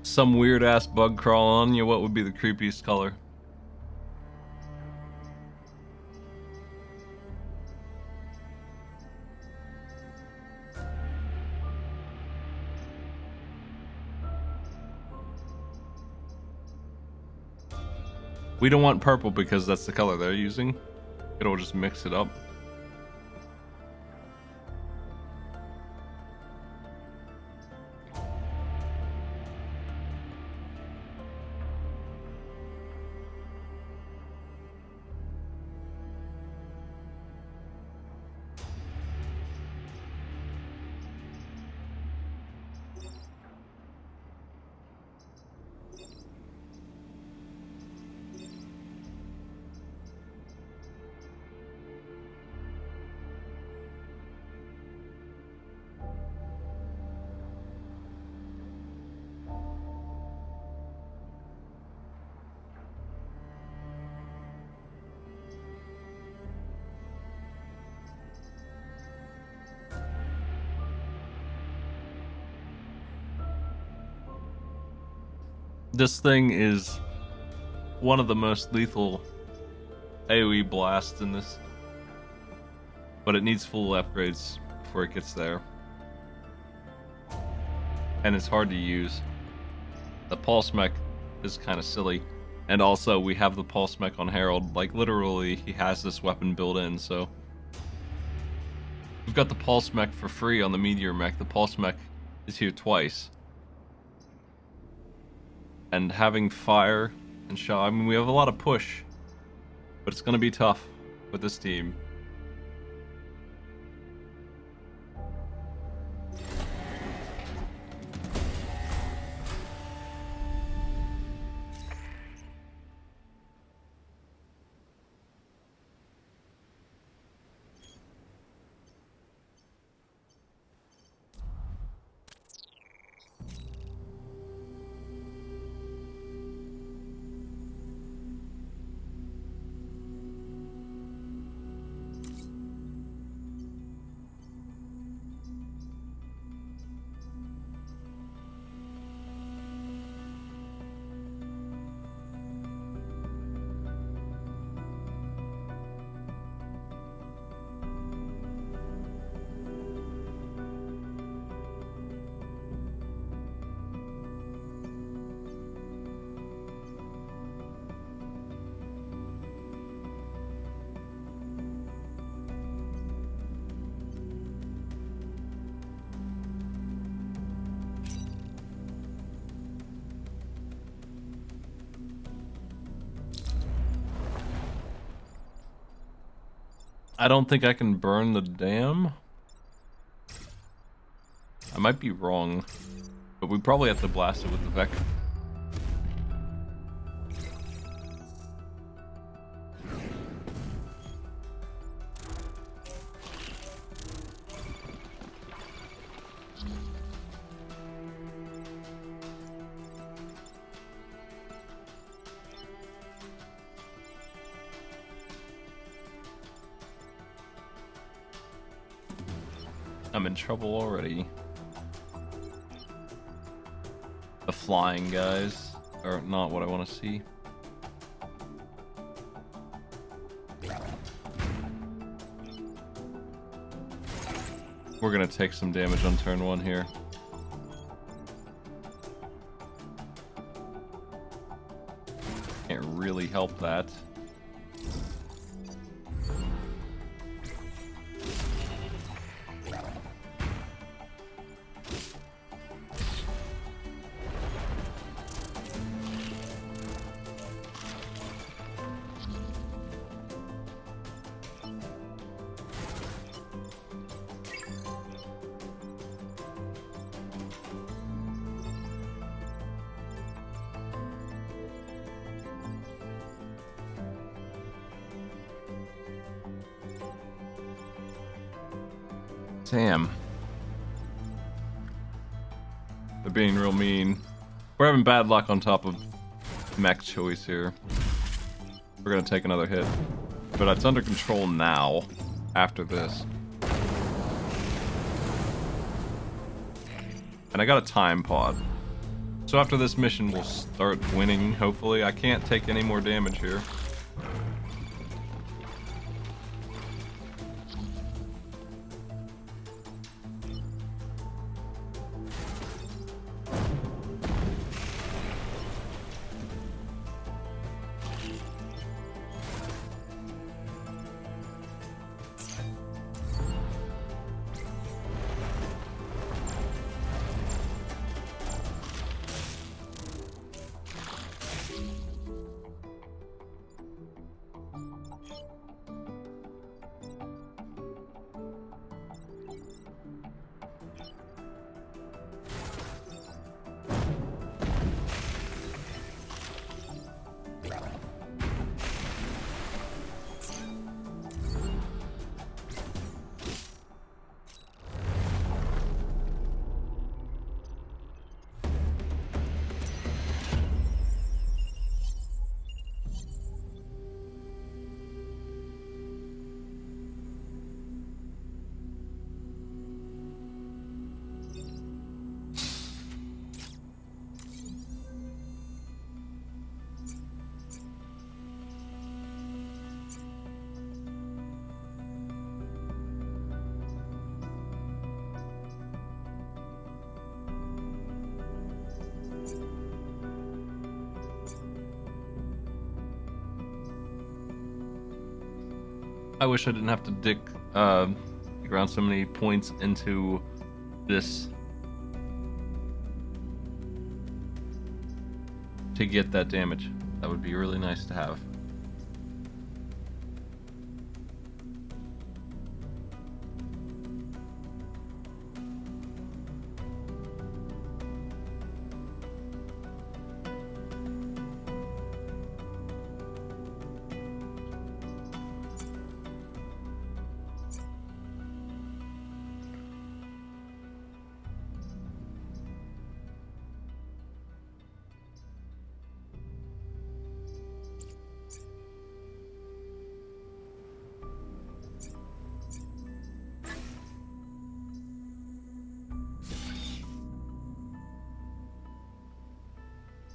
Some weird ass bug crawl on you, what would be the creepiest color? We don't want purple because that's the color they're using. It'll just mix it up. This thing is one of the most lethal AoE blasts in this, but it needs full upgrades before it gets there, and it's hard to use. The pulse mech is kind of silly, and also we have the pulse mech on Harold. Like literally, he has this weapon built in, so we've got the pulse mech for free on the meteor mech. The pulse mech is here twice. And having fire and shot, I mean, we have a lot of push, but it's going to be tough with this team. I don't think I can burn the dam. I might be wrong, but we probably have to blast it with the Vec. I'm in trouble already. The flying guys are not what I want to see. We're gonna take some damage on turn 1 here. Can't really help that. Damn. They're being real mean. We're having bad luck on top of mech choice here. We're gonna take another hit. But it's under control now, after this. And I got a time pod. So after this mission, we'll start winning, hopefully. I can't take any more damage here. I wish I didn't have to dig around so many points into this to get that damage. That would be really nice to have.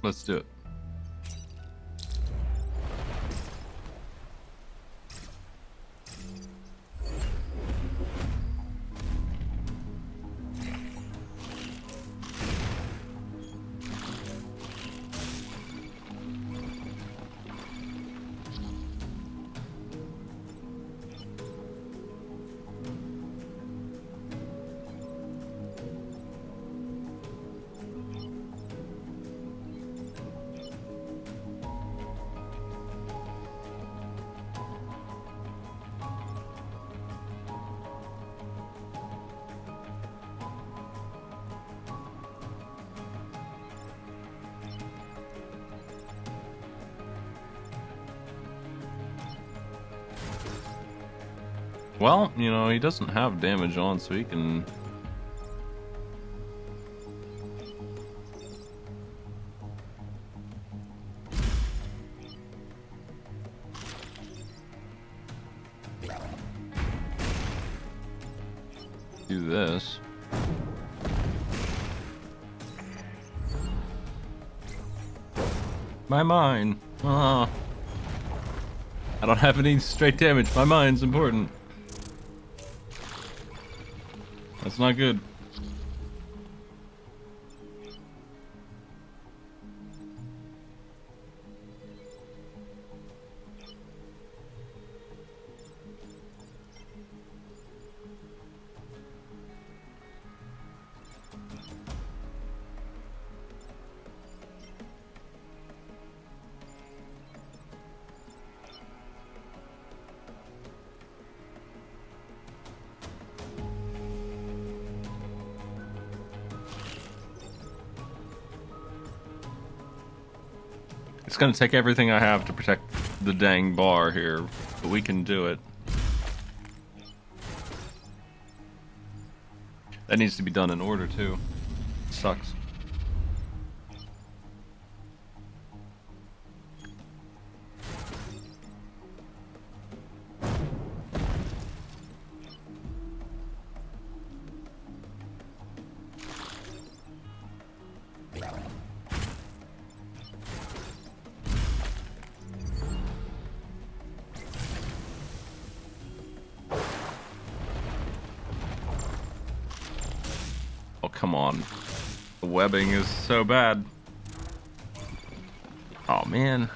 Let's do it. Well, you know, he doesn't have damage on, so he can... do this. My mine. I don't have any straight damage. My mine's important. That's not good. It's gonna take everything I have to protect the dang bar here, but we can do it. That needs to be done in order too. Sucks. Oh, come on. The webbing is so bad. Oh, man.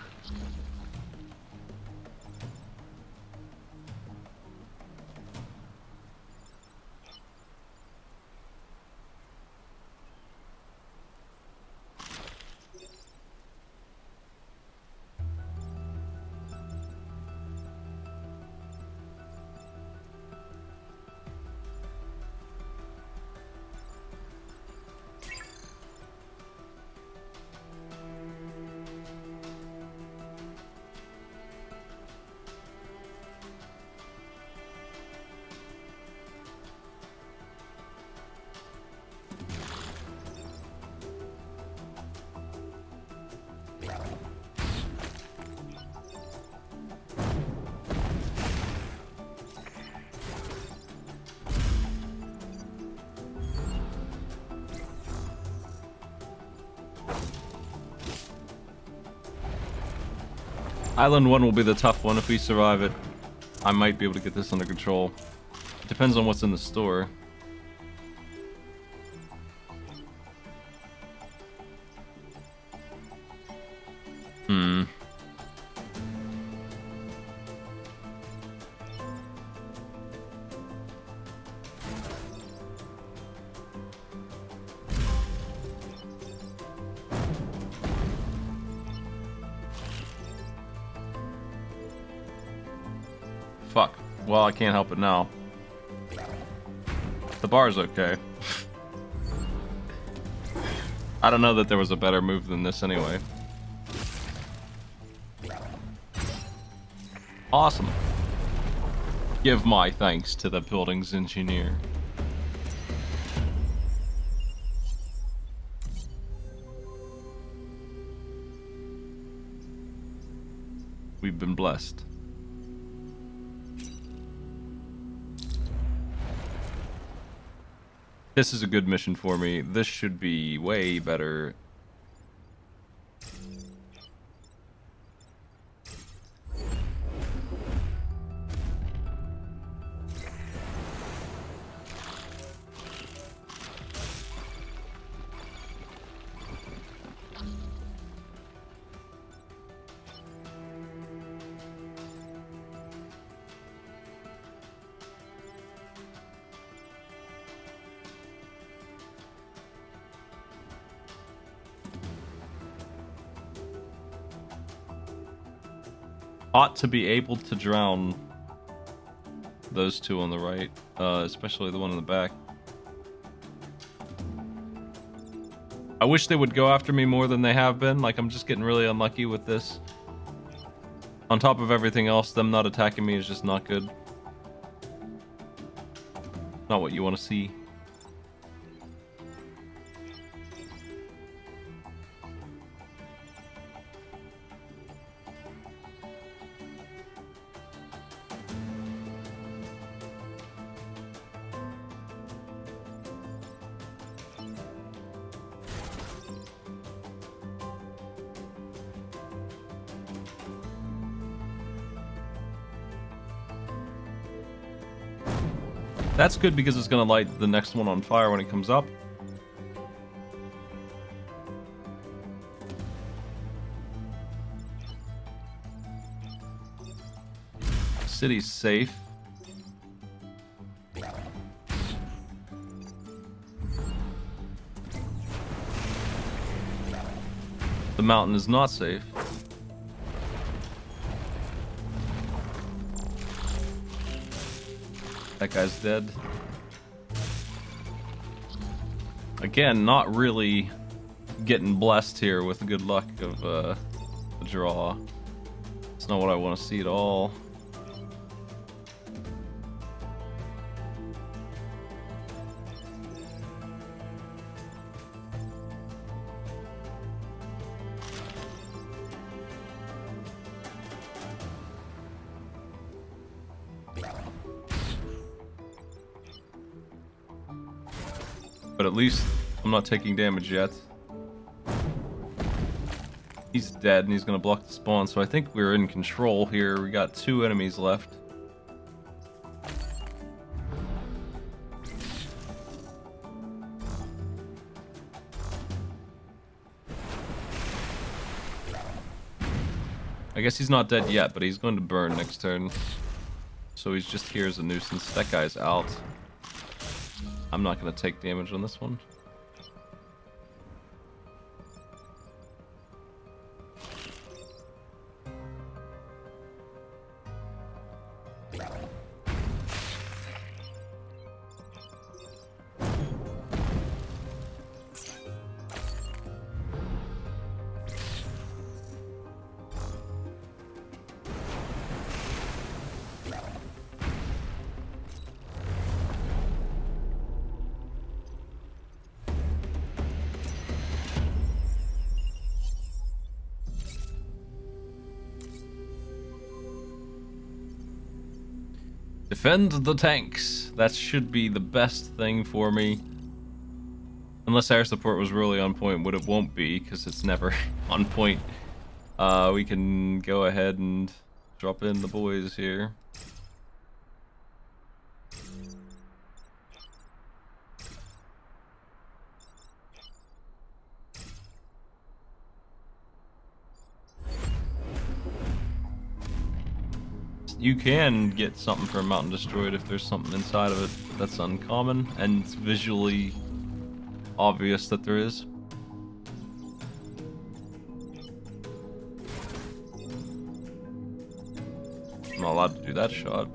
Island 1 will be the tough one. If we survive it, I might be able to get this under control. It depends on what's in the store. Fuck. Well, I can't help it now. The bar's okay. I don't know that there was a better move than this anyway. Awesome. Give my thanks to the building's engineer. We've been blessed. This is a good mission for me. This should be way better. Ought to be able to drown those two on the right, especially the one in the back. I wish they would go after me more than they have been. Like, I'm just getting really unlucky with this. On top of everything else, them not attacking me is just not good. Not what you want to see. That's good because it's going to light the next one on fire when it comes up. City's safe. The mountain is not safe. That guy's dead. Again, not really getting blessed here with the good luck of the draw. It's not what I want to see at all. But at least I'm not taking damage yet. He's dead and he's gonna block the spawn, so I think we're in control here. We got 2 enemies left. I guess he's not dead yet, but he's going to burn next turn. So he's just here as a nuisance. That guy's out. I'm not going to take damage on this one. Defend the tanks. That should be the best thing for me. Unless air support was really on point, but it won't be, because it's never on point. We can go ahead and drop in the boys here. You can get something for a mountain destroyed if there's something inside of it, but that's uncommon, and it's visually obvious that there is. I'm not allowed to do that shot.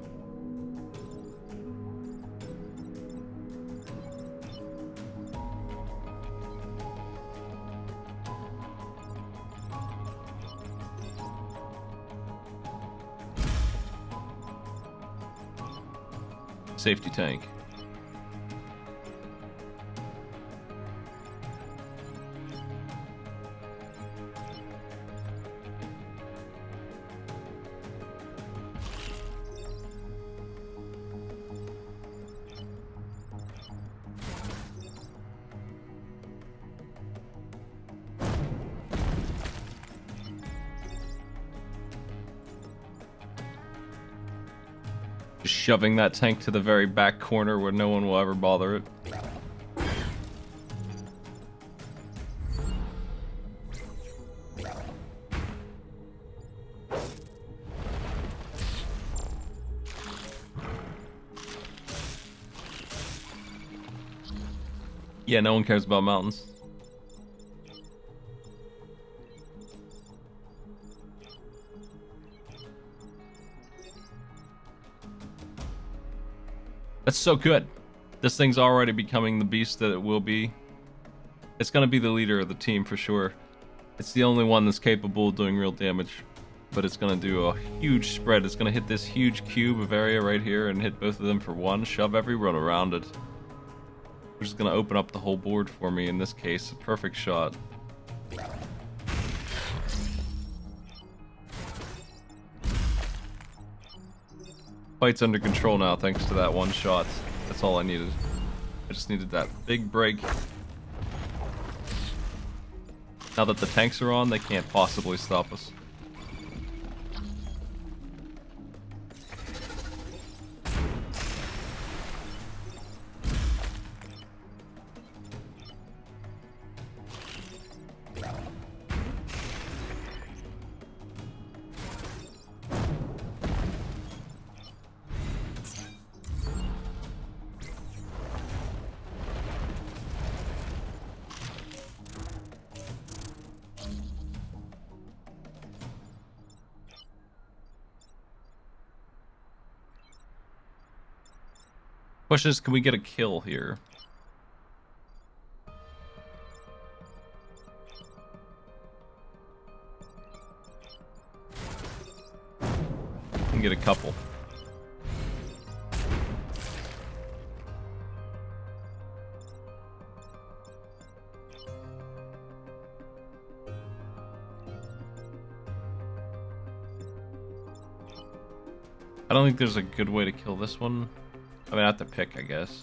Safety tank. Just shoving that tank to the very back corner where no one will ever bother it. Yeah, no one cares about mountains. That's so good. This thing's already becoming the beast that it will be. It's gonna be the leader of the team for sure. It's the only one that's capable of doing real damage. but it's gonna do a huge spread. It's gonna hit this huge cube of area right here and hit both of them for one, shove everyone around it. Which is gonna open up the whole board for me in this case. A perfect shot. Fight's under control now thanks to that one shot. That's all I needed. I just needed that big break. Now that the tanks are on, they can't possibly stop us. Question is, can we get a kill here? We can get a couple. I don't think there's a good way to kill this one. I mean, I have to pick, I guess.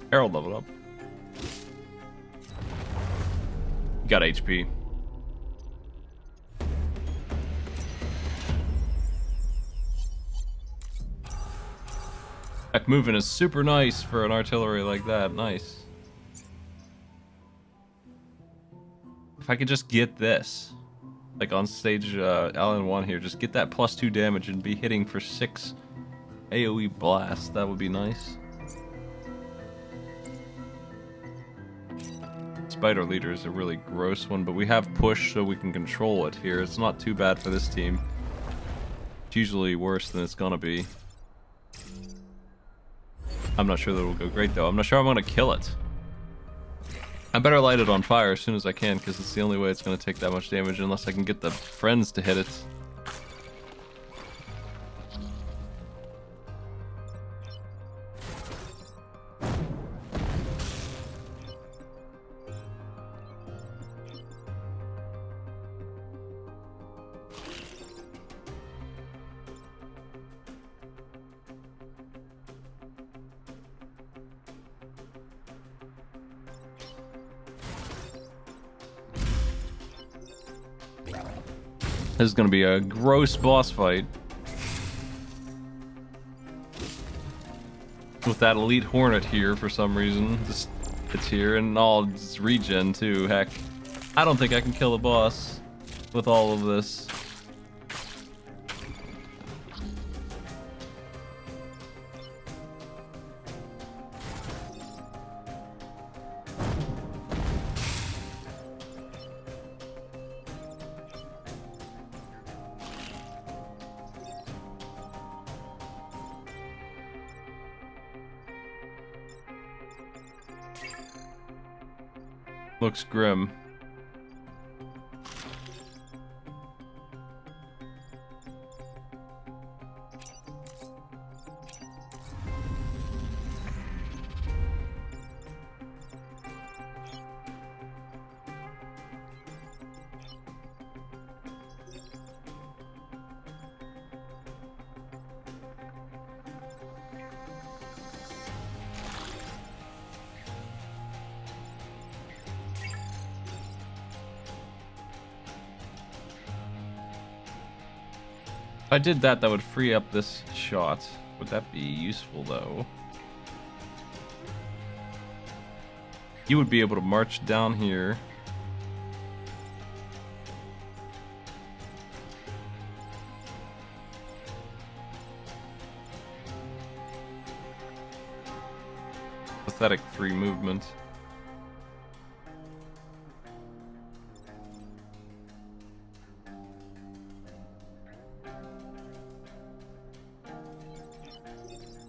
Harold leveled up. Got HP. Back moving is super nice for an artillery like that. Nice. If I could just get this, like on stage Allen 1 here, just get that +2 damage and be hitting for 6 AoE blasts, that would be nice. Spider Leader is a really gross one, but we have push so we can control it here. It's not too bad for this team. It's usually worse than it's gonna be. I'm not sure that it'll go great though. I'm not sure I'm gonna kill it. I better light it on fire as soon as I can, because it's the only way it's gonna take that much damage unless I can get the friends to hit it. This is going to be a gross boss fight. With that elite hornet here for some reason. Just, it's here, and all it's regen too, heck. I don't think I can kill the boss with all of this. Looks grim. If I did that, that would free up this shot. Would that be useful, though? You would be able to march down here. Pathetic 3 movement.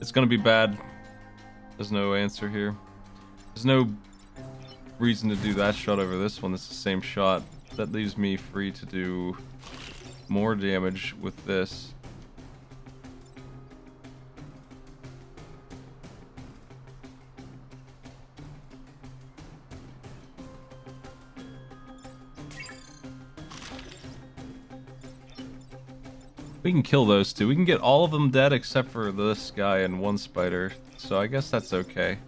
It's gonna be bad. There's no answer here. There's no reason to do that shot over this one. It's the same shot. That leaves me free to do more damage with this. We can kill those two. We can get all of them dead except for this guy and one spider. So I guess that's okay.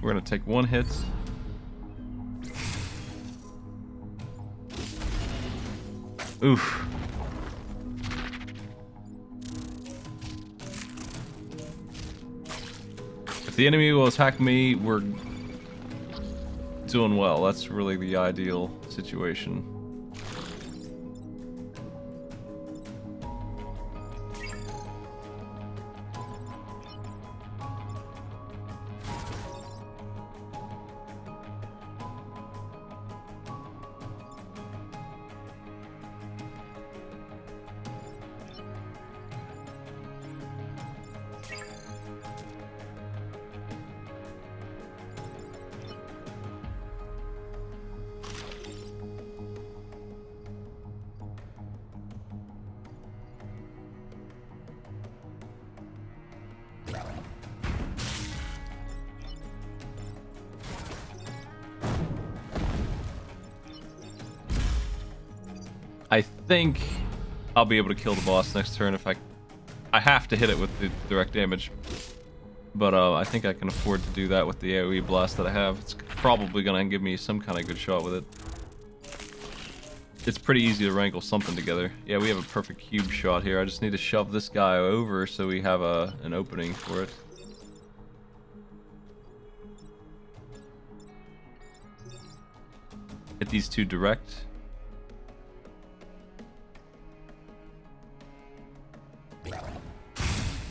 We're gonna take one hit. Oof. If the enemy will attack me, we're doing well. That's really the ideal situation. I think I'll be able to kill the boss next turn if I have to hit it with the direct damage. But I think I can afford to do that with the AoE blast that I have. It's probably gonna give me some kind of good shot with it. It's pretty easy to wrangle something together. Yeah, we have a perfect cube shot here. I just need to shove this guy over so we have an opening for it. Hit these two direct.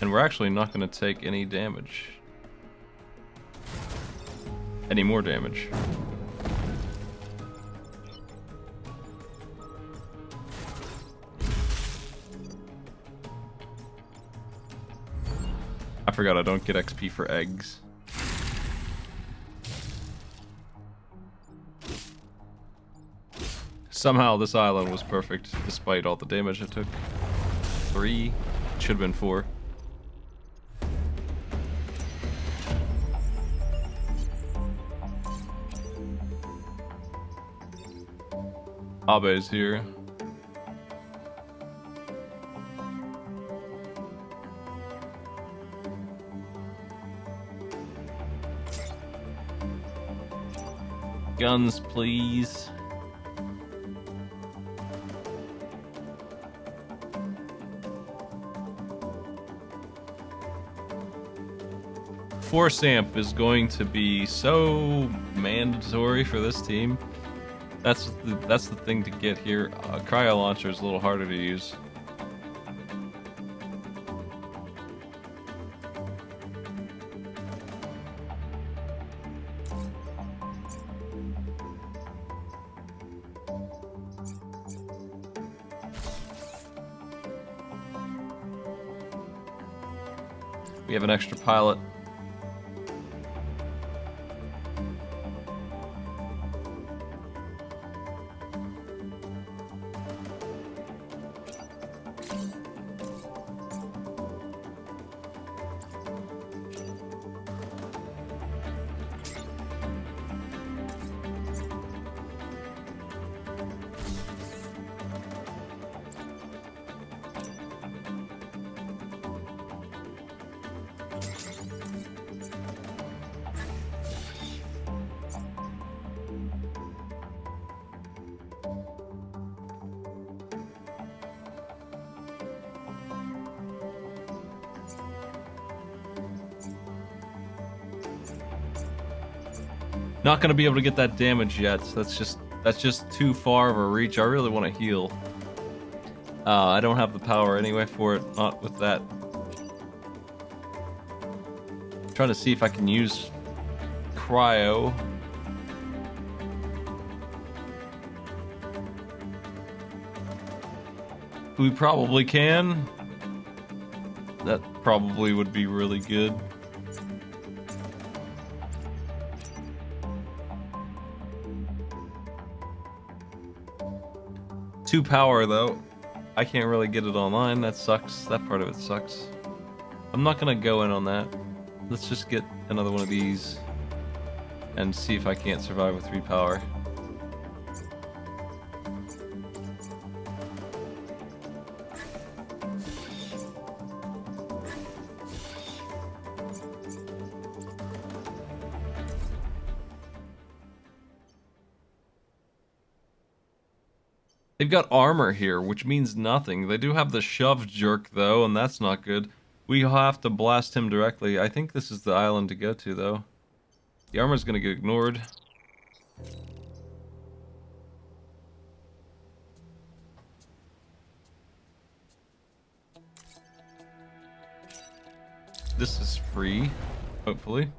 And we're actually not going to take any damage. Any more damage. I forgot I don't get XP for eggs. Somehow this island was perfect, despite all the damage it took. 3, should have been 4. Abe's here. Guns, please. Force amp is going to be so mandatory for this team. That's the thing to get here. Cryo launcher is a little harder to use. We have an extra pilot. Not gonna be able to get that damage yet. That's just too far of a reach. I really want to heal. I don't have the power anyway for it. Not with that. Trying to see if I can use cryo. We probably can. That probably would be really good. Two power though. I can't really get it online. That sucks. That part of it sucks. I'm not gonna go in on that. Let's just get another one of these and see if I can't survive with 3 power. They've got armor here, which means nothing. They do have the shove jerk, though, and that's not good. We have to blast him directly. I think this is the island to go to, though. The armor's gonna get ignored. This is free, hopefully.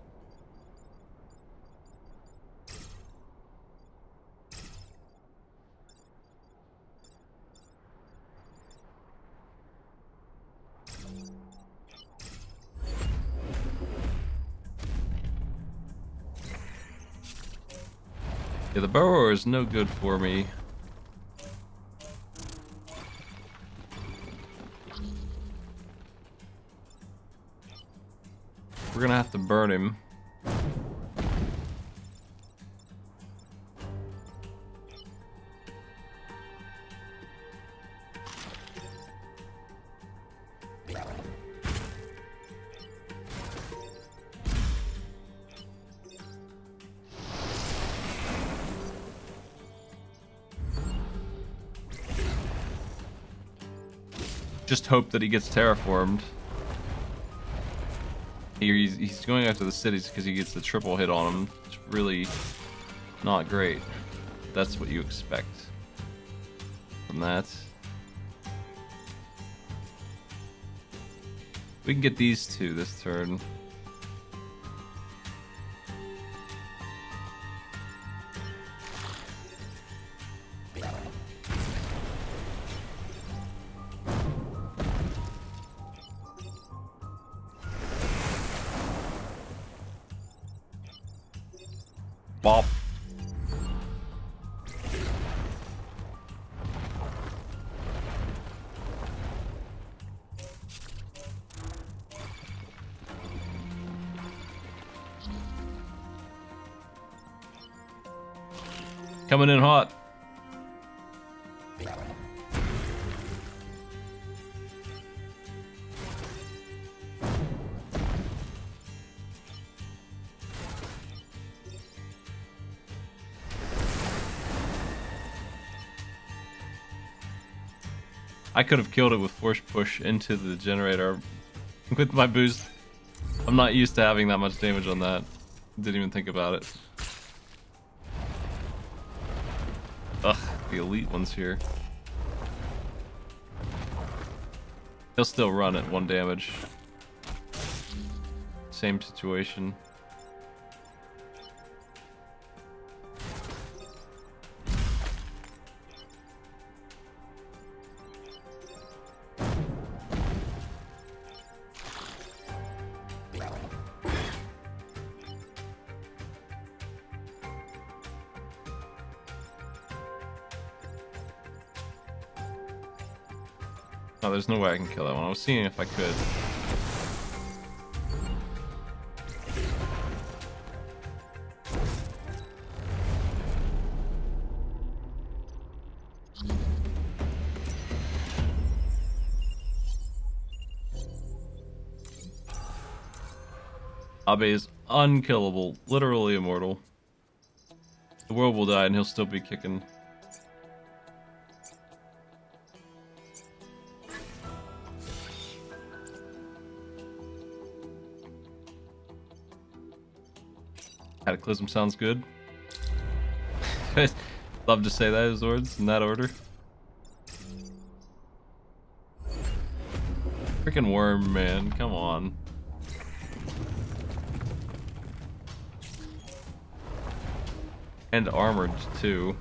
Yeah, the burrower is no good for me. We're gonna have to burn him. Just hope that he gets terraformed. He's going after the cities because he gets the triple hit on him. It's really not great. That's what you expect from that. We can get these two this turn. Bop. Coming in hot. I could have killed it with force push into the generator with my boost. I'm not used to having that much damage on that. Didn't even think about it. Ugh, the elite one's here. He'll still run at 1 damage. Same situation. Oh, there's no way I can kill that one. I was seeing if I could. Abe is unkillable, literally immortal. The world will die and he'll still be kicking. Cataclysm sounds good. Love to say those words in that order. Freaking worm, man, come on. And armored too.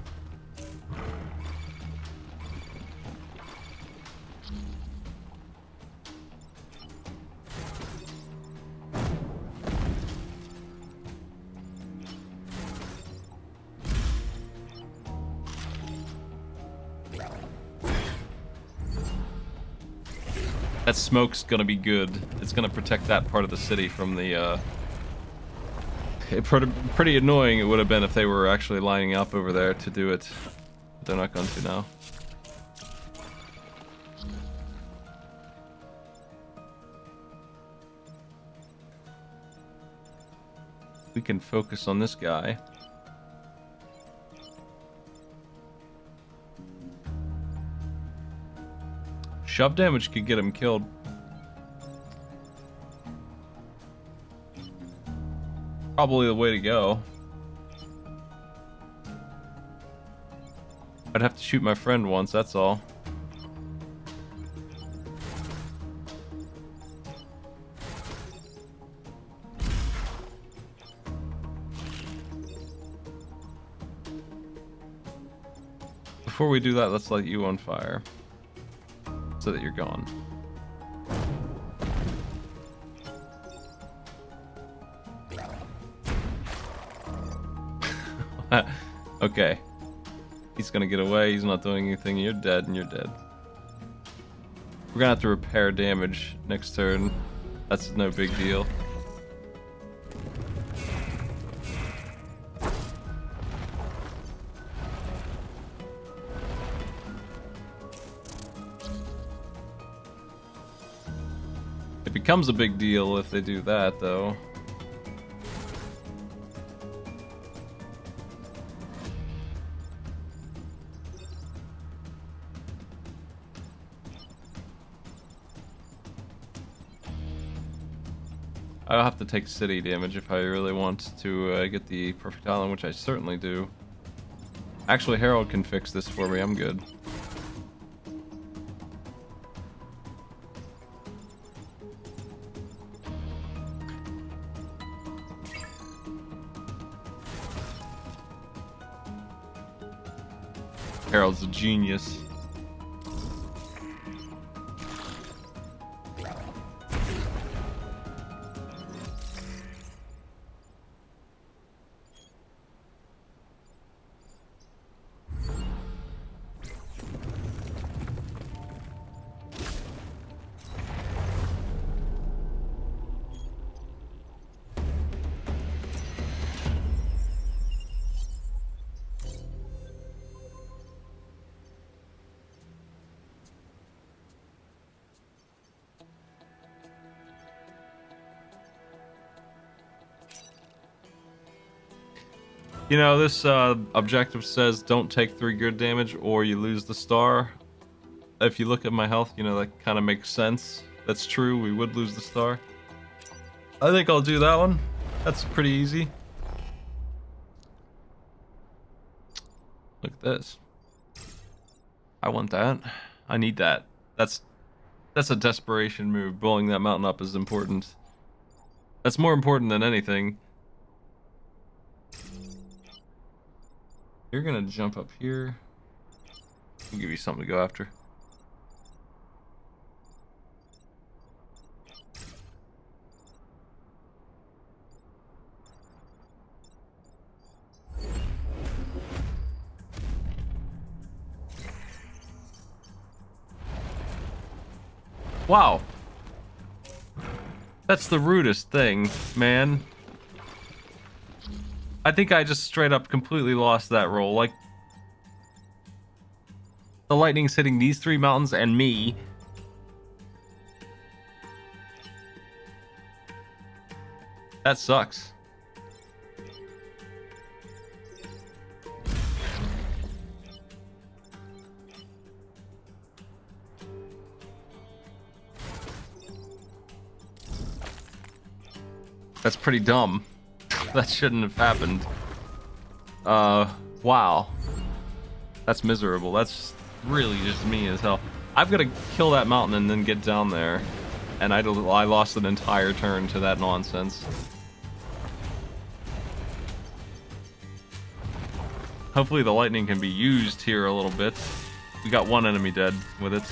That smoke's gonna be good. It's gonna protect that part of the city from the, pretty annoying it would have been if they were actually lining up over there to do it. But they're not going to now. We can focus on this guy. Shove damage could get him killed. Probably the way to go. I'd have to shoot my friend once, that's all. Before we do that, let's light you on fire. So that you're gone. Okay. He's gonna get away, he's not doing anything, you're dead, and you're dead. We're gonna have to repair damage next turn. That's no big deal. It becomes a big deal if they do that, though. I'll have to take city damage if I really want to get the perfect island, which I certainly do. Actually, Harold can fix this for me. I'm good. Harold's a genius. You know, this objective says don't take 3 good damage or you lose the star. If you look at my health, you know, that kind of makes sense. That's true, we would lose the star. I think I'll do that one. That's pretty easy. Look at this. I want that. I need that. That's a desperation move. Blowing that mountain up is important. That's more important than anything. You're gonna jump up here. I'll give you something to go after. Wow. That's the rudest thing, man. I think I just straight up completely lost that roll. Like, the lightning's hitting these 3 mountains and me. That sucks. That's pretty dumb. That shouldn't have happened. Wow. That's miserable. That's really just me as hell. I've got to kill that mountain and then get down there. And I lost an entire turn to that nonsense. Hopefully the lightning can be used here a little bit. We got one enemy dead with it.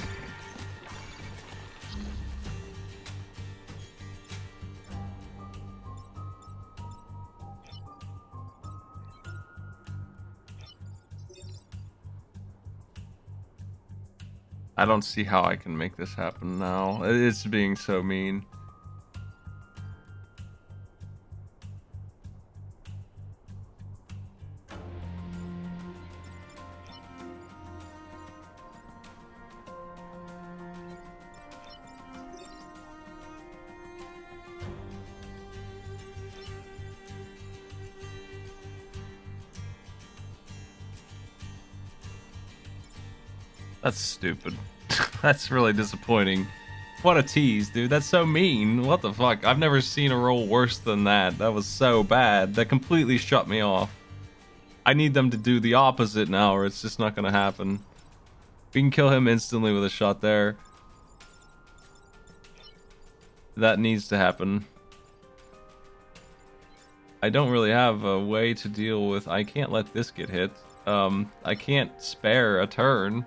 I don't see how I can make this happen now. It's being so mean. That's stupid. That's really disappointing. What a tease, dude. That's so mean. What the fuck? I've never seen a roll worse than that. That was so bad. That completely shut me off. I need them to do the opposite now, or it's just not gonna happen. We can kill him instantly with a shot there. That needs to happen. I don't really have a way to deal with... I can't let this get hit. I can't spare a turn.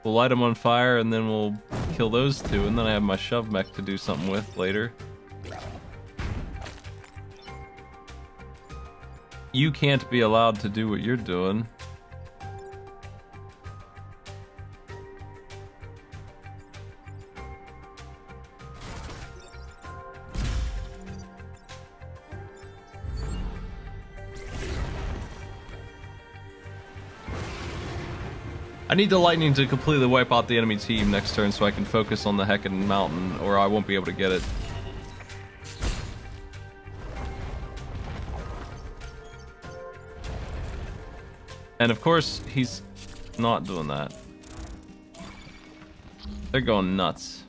We'll light them on fire and then we'll kill those two, and then I have my shove mech to do something with later. You can't be allowed to do what you're doing. I need the lightning to completely wipe out the enemy team next turn so I can focus on the heckin' mountain, or I won't be able to get it. And of course, he's not doing that. They're going nuts.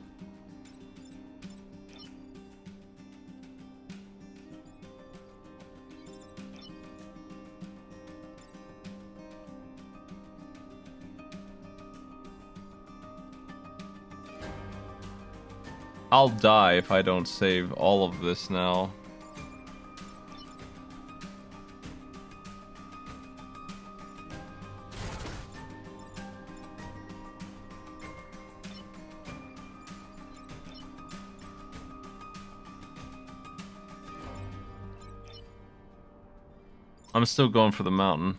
I'll die if I don't save all of this now. I'm still going for the mountain.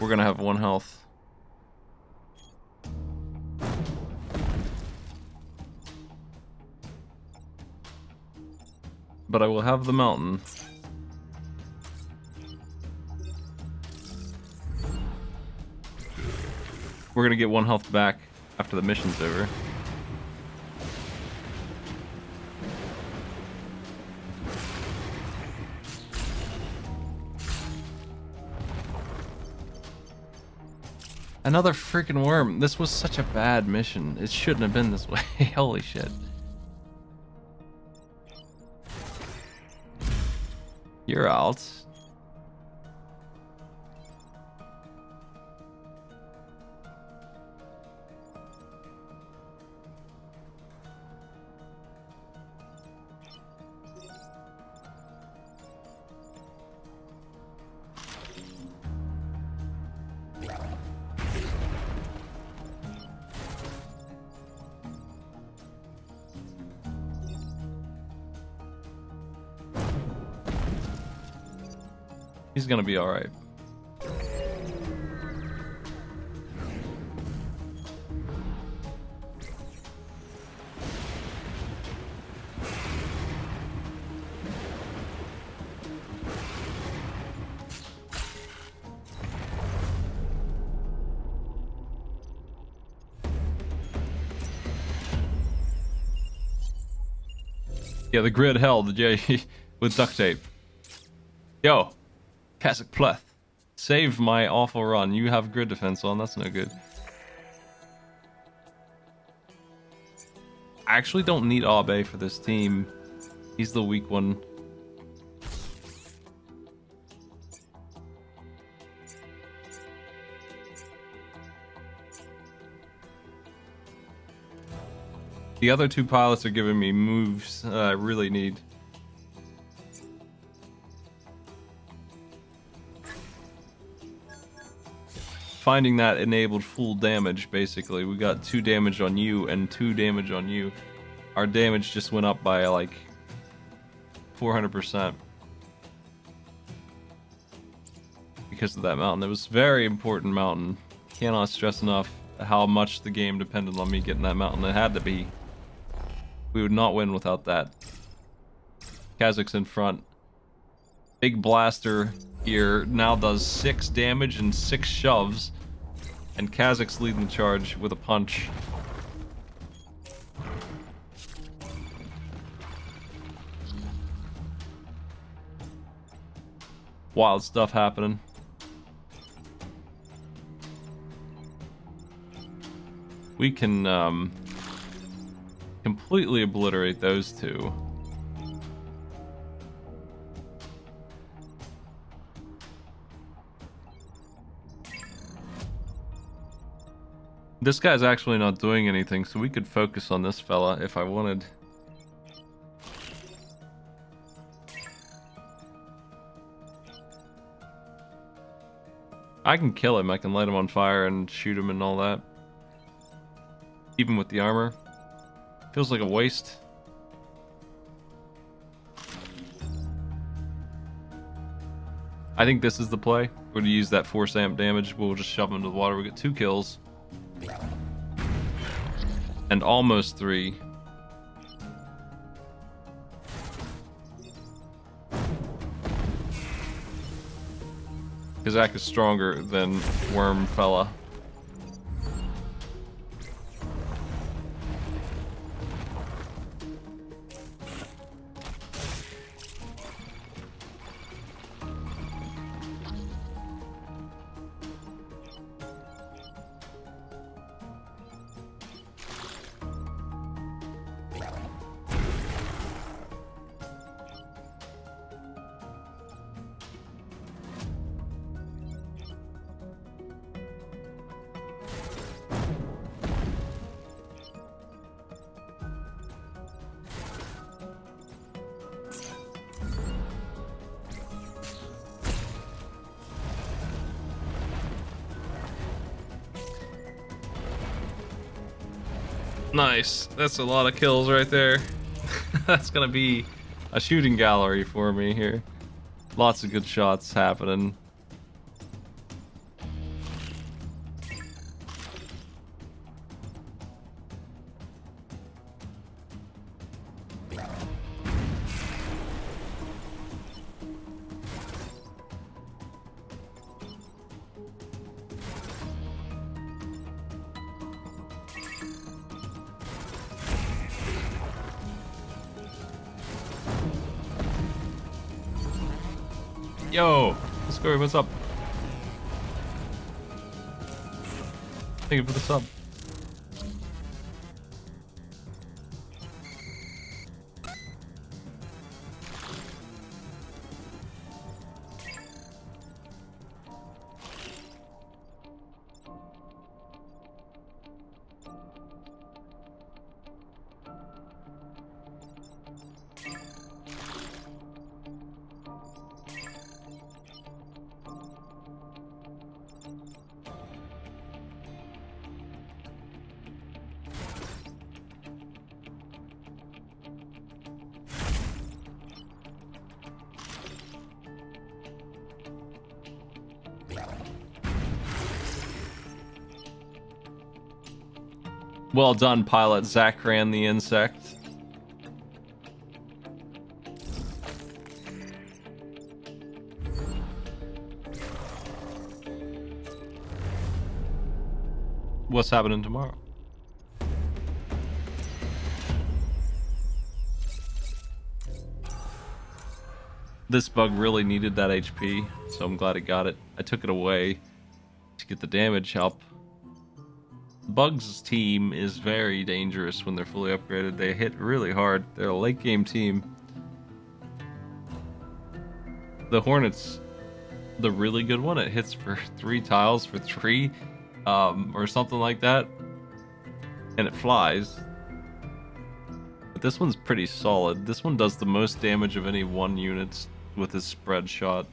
We're gonna have 1 health. But I will have the mountain. We're gonna get 1 health back after the mission's over. Another freaking worm. This was such a bad mission. It shouldn't have been this way. Holy shit. You're out. He's gonna be alright. Yeah, the grid held, yeah, with duct tape. Yo, Kazakh Pleth, save my awful run. You have grid defense on, that's no good. I actually don't need Abe for this team. He's the weak one. The other two pilots are giving me moves I really need. Finding that enabled full damage, basically. We got 2 damage on you and 2 damage on you. Our damage just went up by like 400%. Because of that mountain. It was a very important mountain. Cannot stress enough how much the game depended on me getting that mountain. It had to be. We would not win without that. Kazakh's in front. Big blaster here now does 6 damage and 6 shoves. And Kazakh's leading the charge with a punch. Wild stuff happening. We can completely obliterate those two. This guy's actually not doing anything, so we could focus on this fella if I wanted. I can kill him. I can light him on fire and shoot him and all that. Even with the armor. Feels like a waste. I think this is the play. We're going to use that force amp damage. We'll just shove him into the water. We get 2 kills. And almost 3. Kazak is stronger than Worm Fella. Nice. That's a lot of kills right there. That's gonna be a shooting gallery for me here. Lots of good shots happening. Yo, Scurry, what's up? Thank you for the sub. Well done, pilot Zach ran the insect. What's happening tomorrow? This bug really needed that HP, so I'm glad it got it. I took it away to get the damage up. Bugs' team is very dangerous when they're fully upgraded. They hit really hard. They're a late game team. The Hornet's the really good one. It hits for 3 tiles for 3 or something like that. And it flies. this one's pretty solid. This one does the most damage of any one unit with his spread shot.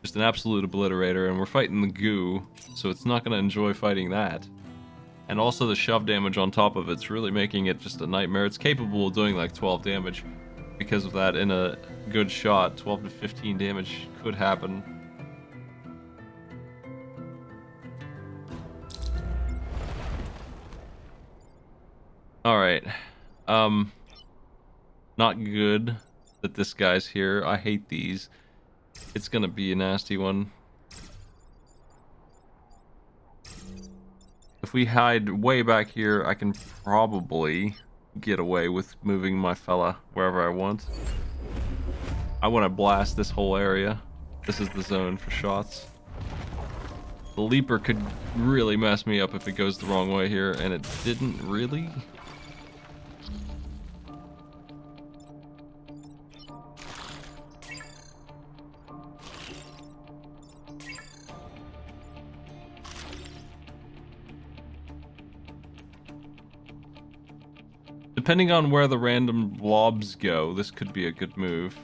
Just an absolute obliterator, and we're fighting the goo, so it's not going to enjoy fighting that. And also the shove damage on top of it's really making it just a nightmare. It's capable of doing like 12 damage. Because of that, in a good shot, 12 to 15 damage could happen. Alright. Not good that this guy's here. I hate these. It's gonna be a nasty one. If we hide way back here, I can probably get away with moving my fella wherever I want. I want to blast this whole area. This is the zone for shots. The leaper could really mess me up if it goes the wrong way here, and it didn't really. Depending on where the random blobs go, this could be a good move.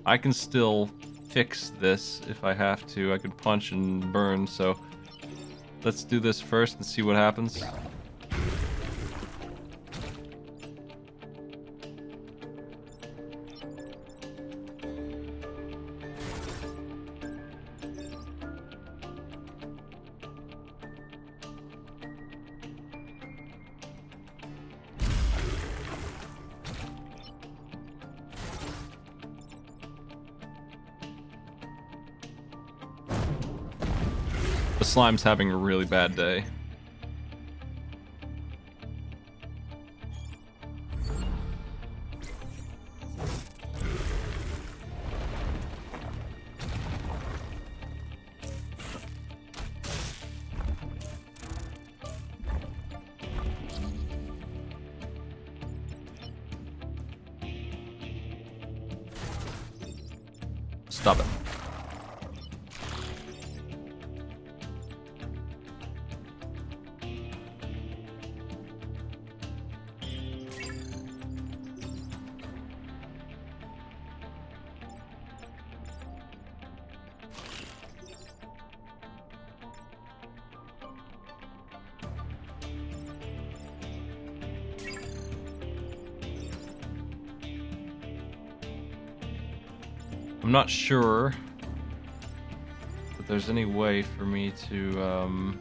I can still fix this if I have to. I could punch and burn, so let's do this first and see what happens. The slime's having a really bad day. Stop it. I'm not sure that there's any way for me to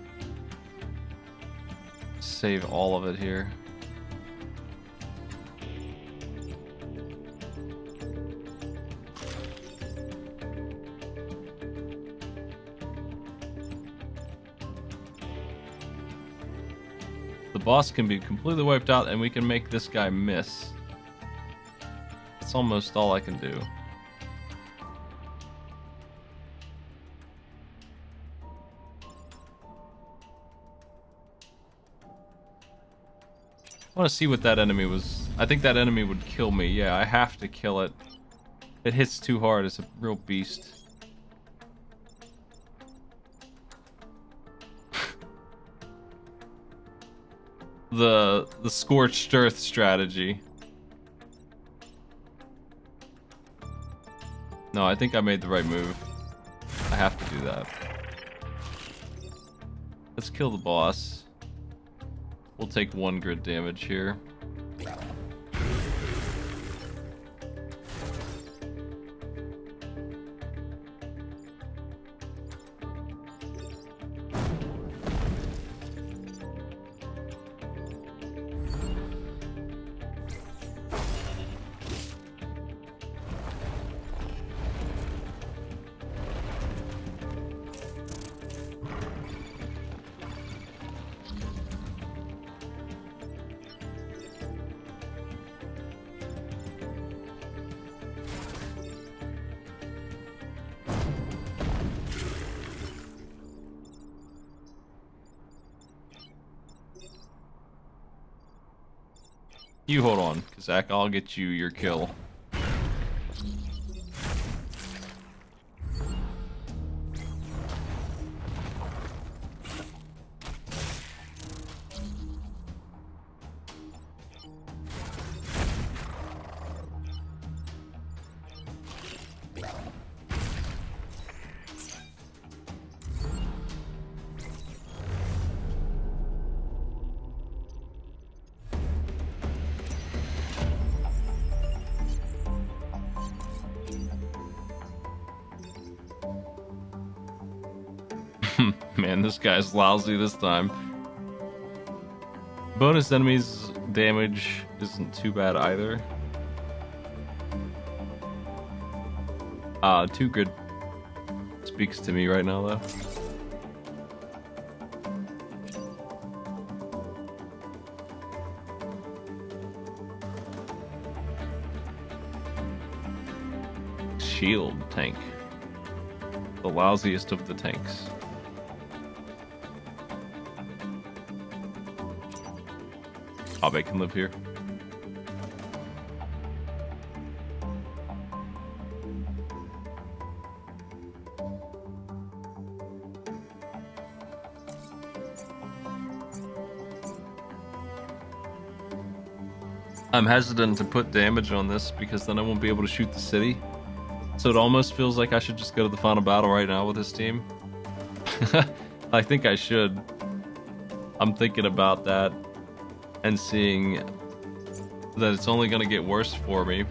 save all of it here. The boss can be completely wiped out and we can make this guy miss. That's almost all I can do. I want to see what that enemy was. I think that enemy would kill me. Yeah, I have to kill it. It hits too hard. It's a real beast. The scorched earth strategy. No, I think I made the right move. I have to do that. Let's kill the boss. We'll take 1 grid damage here. You hold on, Zach. I'll get you your kill. Man, this guy's lousy this time. Bonus enemies damage isn't too bad either. 2 good speaks to me right now, though. Shield tank. The lousiest of the tanks. Abe can live here. I'm hesitant to put damage on this because then I won't be able to shoot the city. So it almost feels like I should just go to the final battle right now with this team. I think I should. I'm thinking about that and seeing that it's only going to get worse for me.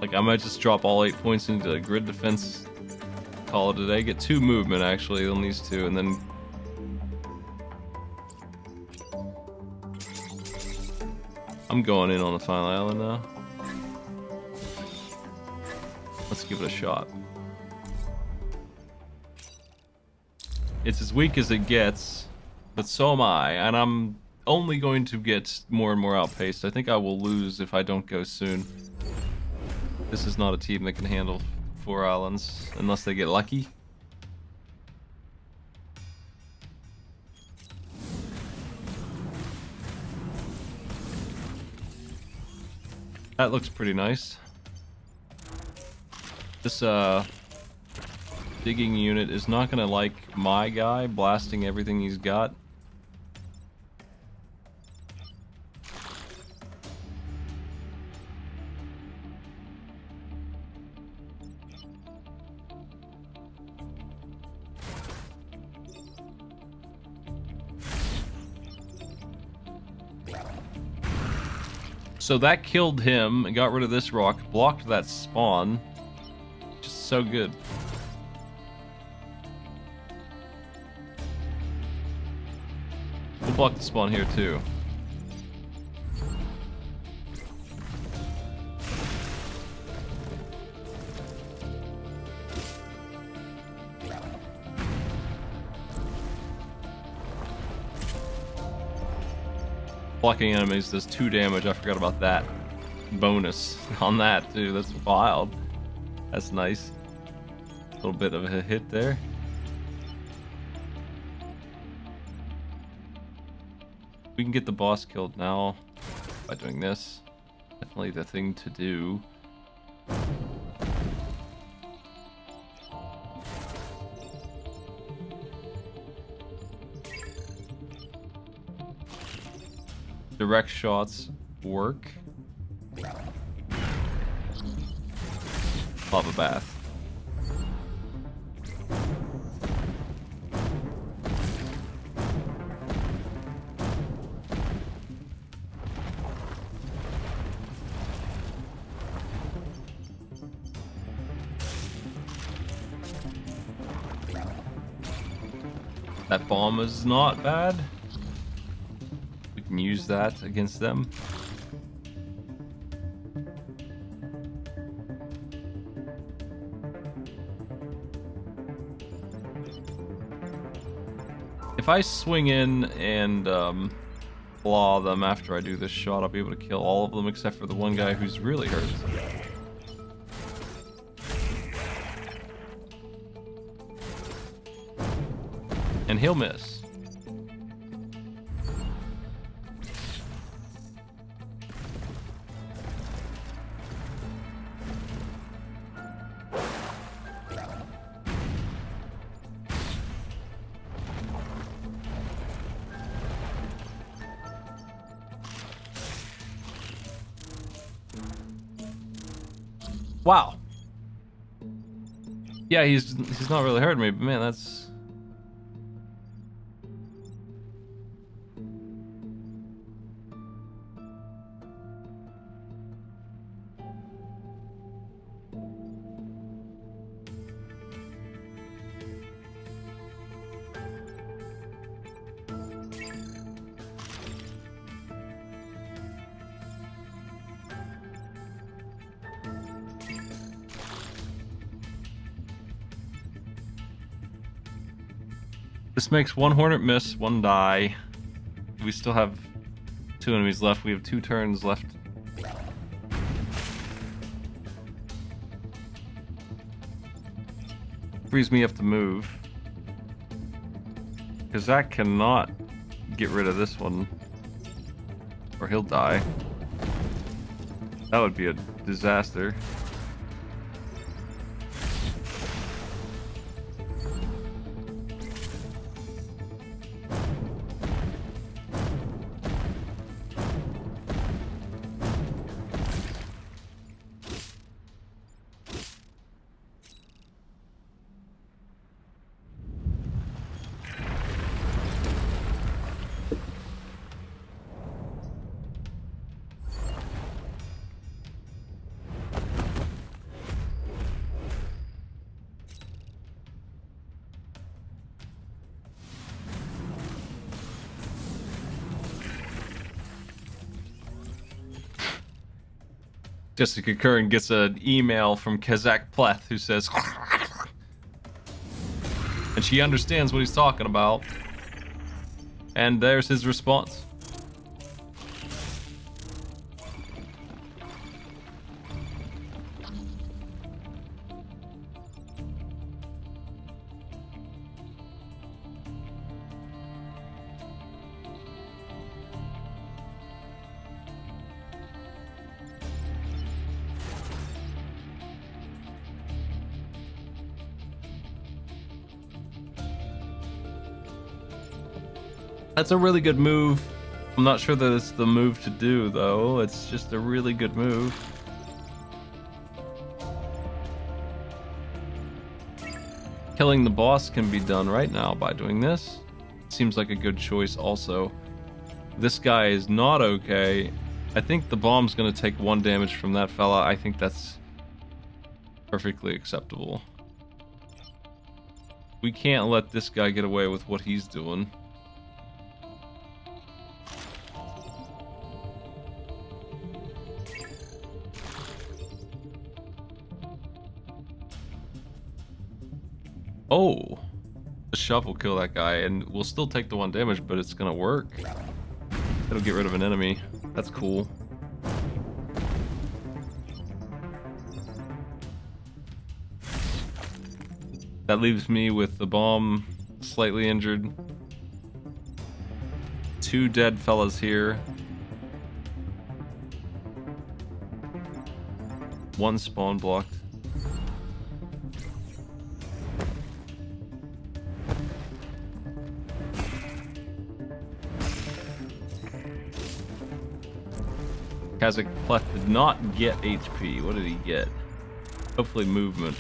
Like, I might just drop all 8 points into grid defense, call it a day, get 2 movement actually on these 2, and then I'm going in on the final island now. Let's give it a shot. It's as weak as it gets, but so am I, and I'm only going to get more and more outpaced. I think I will lose if I don't go soon. This is not a team that can handle 4 islands unless they get lucky. That looks pretty nice. This digging unit is not gonna like my guy blasting everything he's got. So that killed him and got rid of this rock, blocked that spawn. Just so good. We'll block the spawn here too. Blocking enemies does 2 damage. I forgot about that bonus on that too. That's wild. That's nice. A little bit of a hit there. We can get the boss killed now by doing this. Definitely the thing to do. Direct shots work. Lava bath. That bomb is not bad. We can use that against them. If I swing in and claw them after I do this shot, I'll be able to kill all of them except for the one guy who's really hurt. And he'll miss. Wow. Yeah, he's not really hurting me, but man, that's This makes one Hornet miss, one die. We still have 2 enemies left. We have 2 turns left. Frees me up to move. Because that cannot get rid of this one. Or he'll die. That would be a disaster. Jessica Curran gets an email from Kazakh Pleth who says, and she understands what he's talking about. And there's his response. That's a really good move. I'm not sure that it's the move to do, though. It's just a really good move. Killing the boss can be done right now by doing this. Seems like a good choice also. This guy is not okay. I think the bomb's gonna take 1 damage from that fella. I think that's perfectly acceptable. We can't let this guy get away with what he's doing. Oh, the shove will kill that guy, and we'll still take the 1 damage, but it's gonna work. It'll get rid of an enemy. That's cool. That leaves me with the bomb, slightly injured. 2 dead fellas here. 1 spawn blocked. Kazakh Pleth did not get HP. What did he get? Hopefully movement.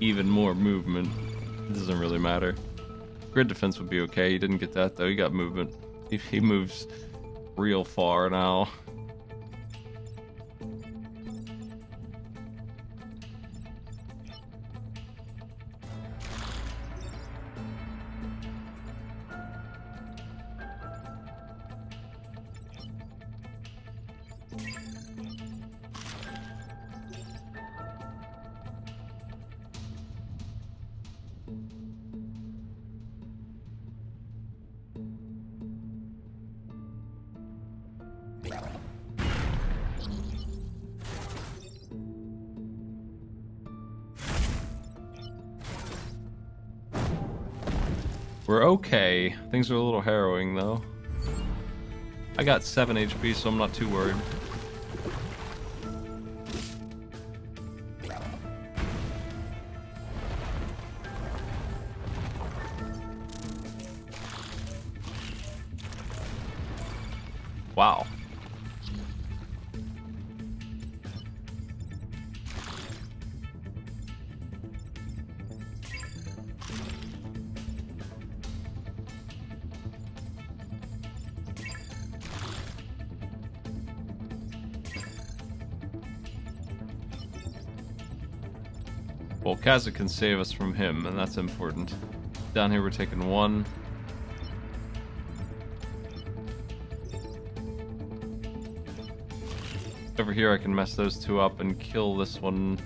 Even more movement. It doesn't really matter. Grid defense would be okay. He didn't get that though. He got movement. He moves real far now. We're okay. Things are a little harrowing though. I got 7 HP, so I'm not too worried. Wow. Well, Kazakh can save us from him, and that's important. Down here we're taking 1. Over here I can mess those 2 up and kill this one.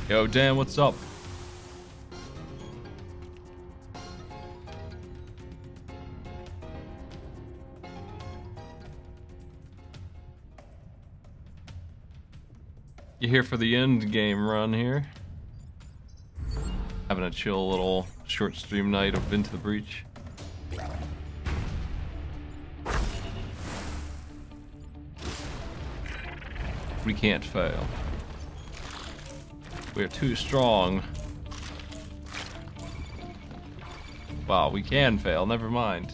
Yo, Dan, what's up? You here for the end game run here? Having a chill little short stream night of Into the Breach. We can't fail. We're too strong. Wow, we can fail, never mind.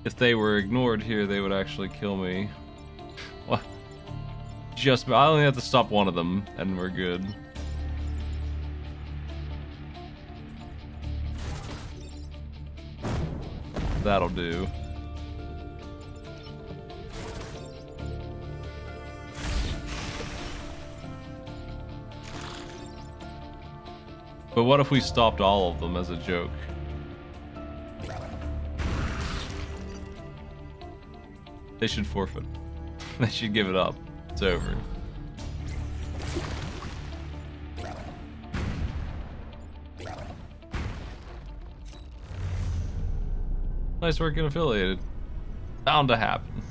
If they were ignored here, they would actually kill me. What? I only have to stop one of them, and we're good. That'll do. But what if we stopped all of them as a joke? They should forfeit. They should give it up. It's over. Nice work in affiliated. Bound to happen.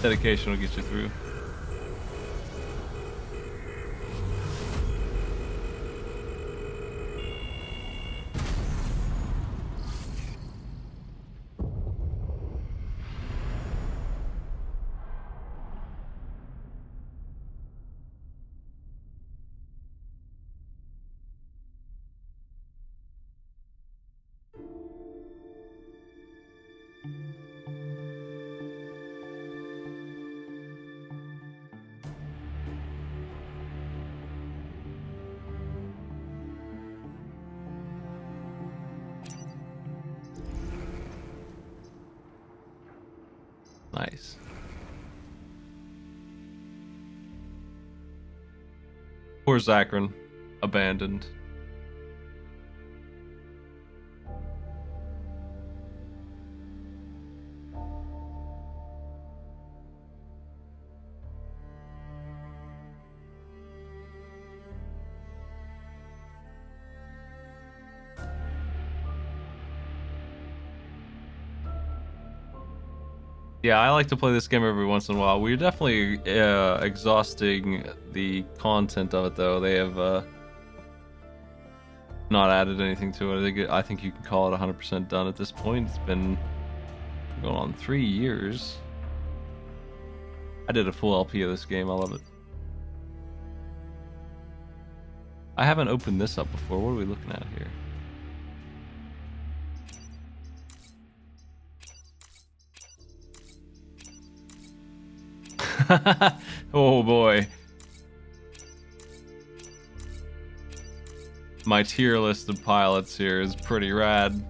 Dedication will get you through. Nice. Poor Zachrin. Abandoned. Yeah, I like to play this game every once in a while. We're definitely exhausting the content of it, though. They have not added anything to it. I think you can call it 100% done at this point. It's been going on 3 years. I did a full LP of this game. I love it. I haven't opened this up before. What are we looking at here? Oh boy. My tier list of pilots here is pretty rad.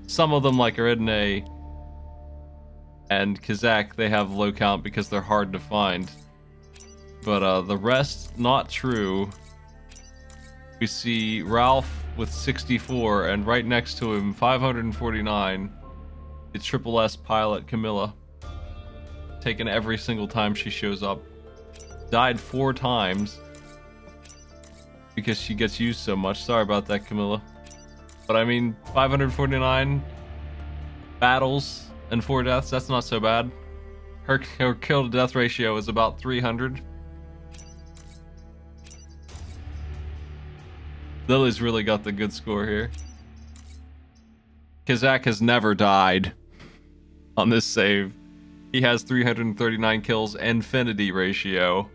Some of them, like Eridne and Kazak, they have low count because they're hard to find. But the rest, not true. We see Ralph with 64, and right next to him, 549, the Triple S pilot Camilla. Taken every single time she shows up. Died 4 times because she gets used so much. Sorry about that, Camilla. But I mean, 549 battles and 4 deaths, that's not so bad. Her kill to death ratio is about 300. Lily's really got the good score here. Kazak has never died on this save. He has 339 kills, infinity ratio.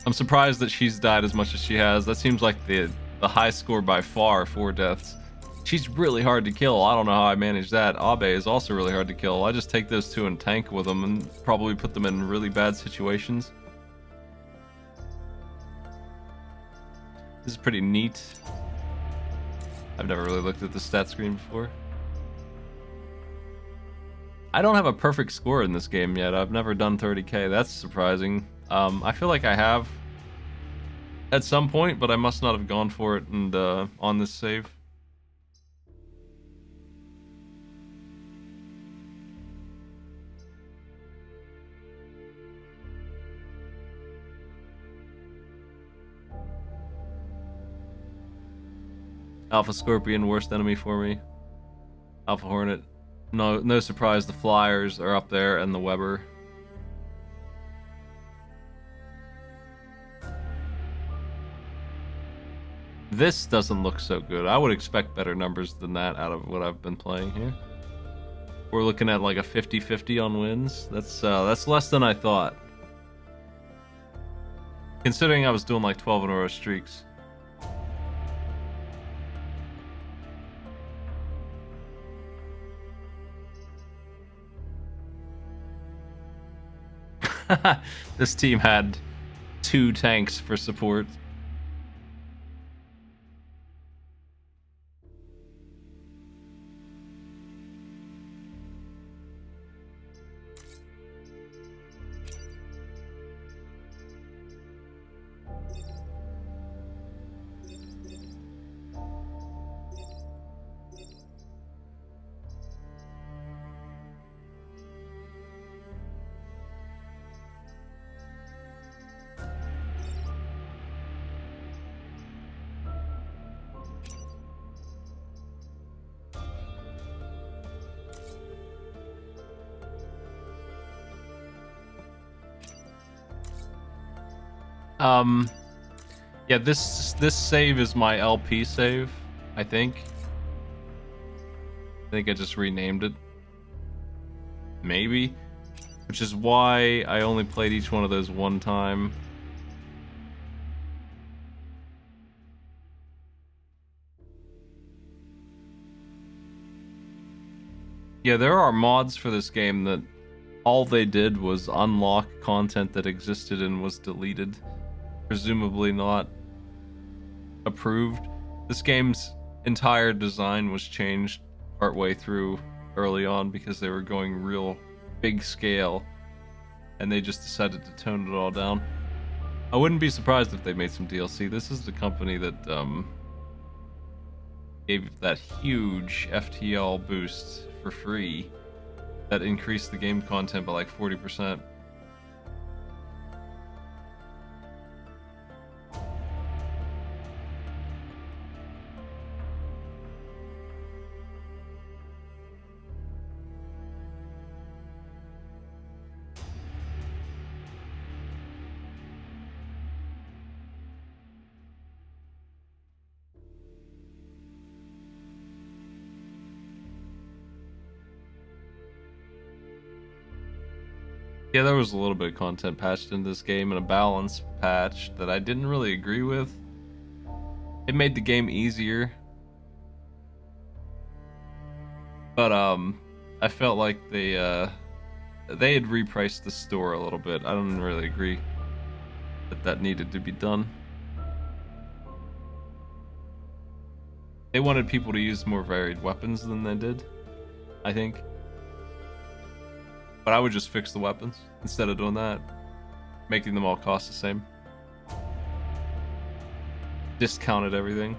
I'm surprised that she's died as much as she has. That seems like the high score by far, 4 deaths. She's really hard to kill. I don't know how I manage that. Abe is also really hard to kill. I just take those 2 and tank with them and probably put them in really bad situations. This is pretty neat. I've never really looked at the stat screen before. I don't have a perfect score in this game yet. I've never done 30k. That's surprising. I feel like I have at some point, but I must not have gone for it and on this save. Alpha Scorpion, worst enemy for me. Alpha Hornet. No surprise, the Flyers are up there and the Weber. This doesn't look so good. I would expect better numbers than that out of what I've been playing here. We're looking at like a 50-50 on wins. That's less than I thought. Considering I was doing like 12 in a row streaks. This team had 2 tanks for support. Yeah, this save is my LP save, I think. I think I just renamed it. Maybe. Which is why I only played each one of those one time. Yeah, there are mods for this game that all they did was unlock content that existed and was deleted. Presumably not approved. This game's entire design was changed partway through early on because they were going real big scale and they just decided to tone it all down. I wouldn't be surprised if they made some DLC. This is the company that gave that huge FTL boost for free that increased the game content by like 40%. Yeah, there was a little bit of content patched into this game and a balance patch that I didn't really agree with. It made the game easier. But I felt like they had repriced the store a little bit. I don't really agree that needed to be done. They wanted people to use more varied weapons than they did, I think. But I would just fix the weapons instead of doing that. Making them all cost the same. Discounted everything.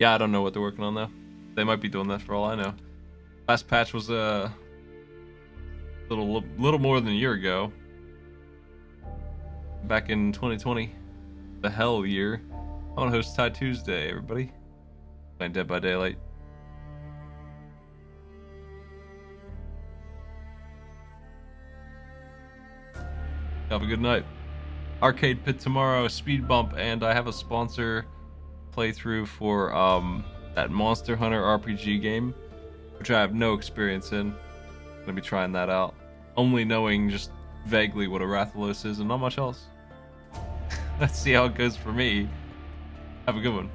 Yeah, I don't know what they're working on though. They might be doing that for all I know. Last patch was little more than a year ago. Back in 2020. The hell year. I want to host Tie Tuesday, everybody. Playing Dead by Daylight. Have a good night. Arcade Pit tomorrow, Speed Bump, and I have a sponsor playthrough for that Monster Hunter RPG game, which I have no experience in. I'm gonna be trying that out. Only knowing just vaguely what a Rathalos is and not much else. Let's see how it goes for me. Have a good one.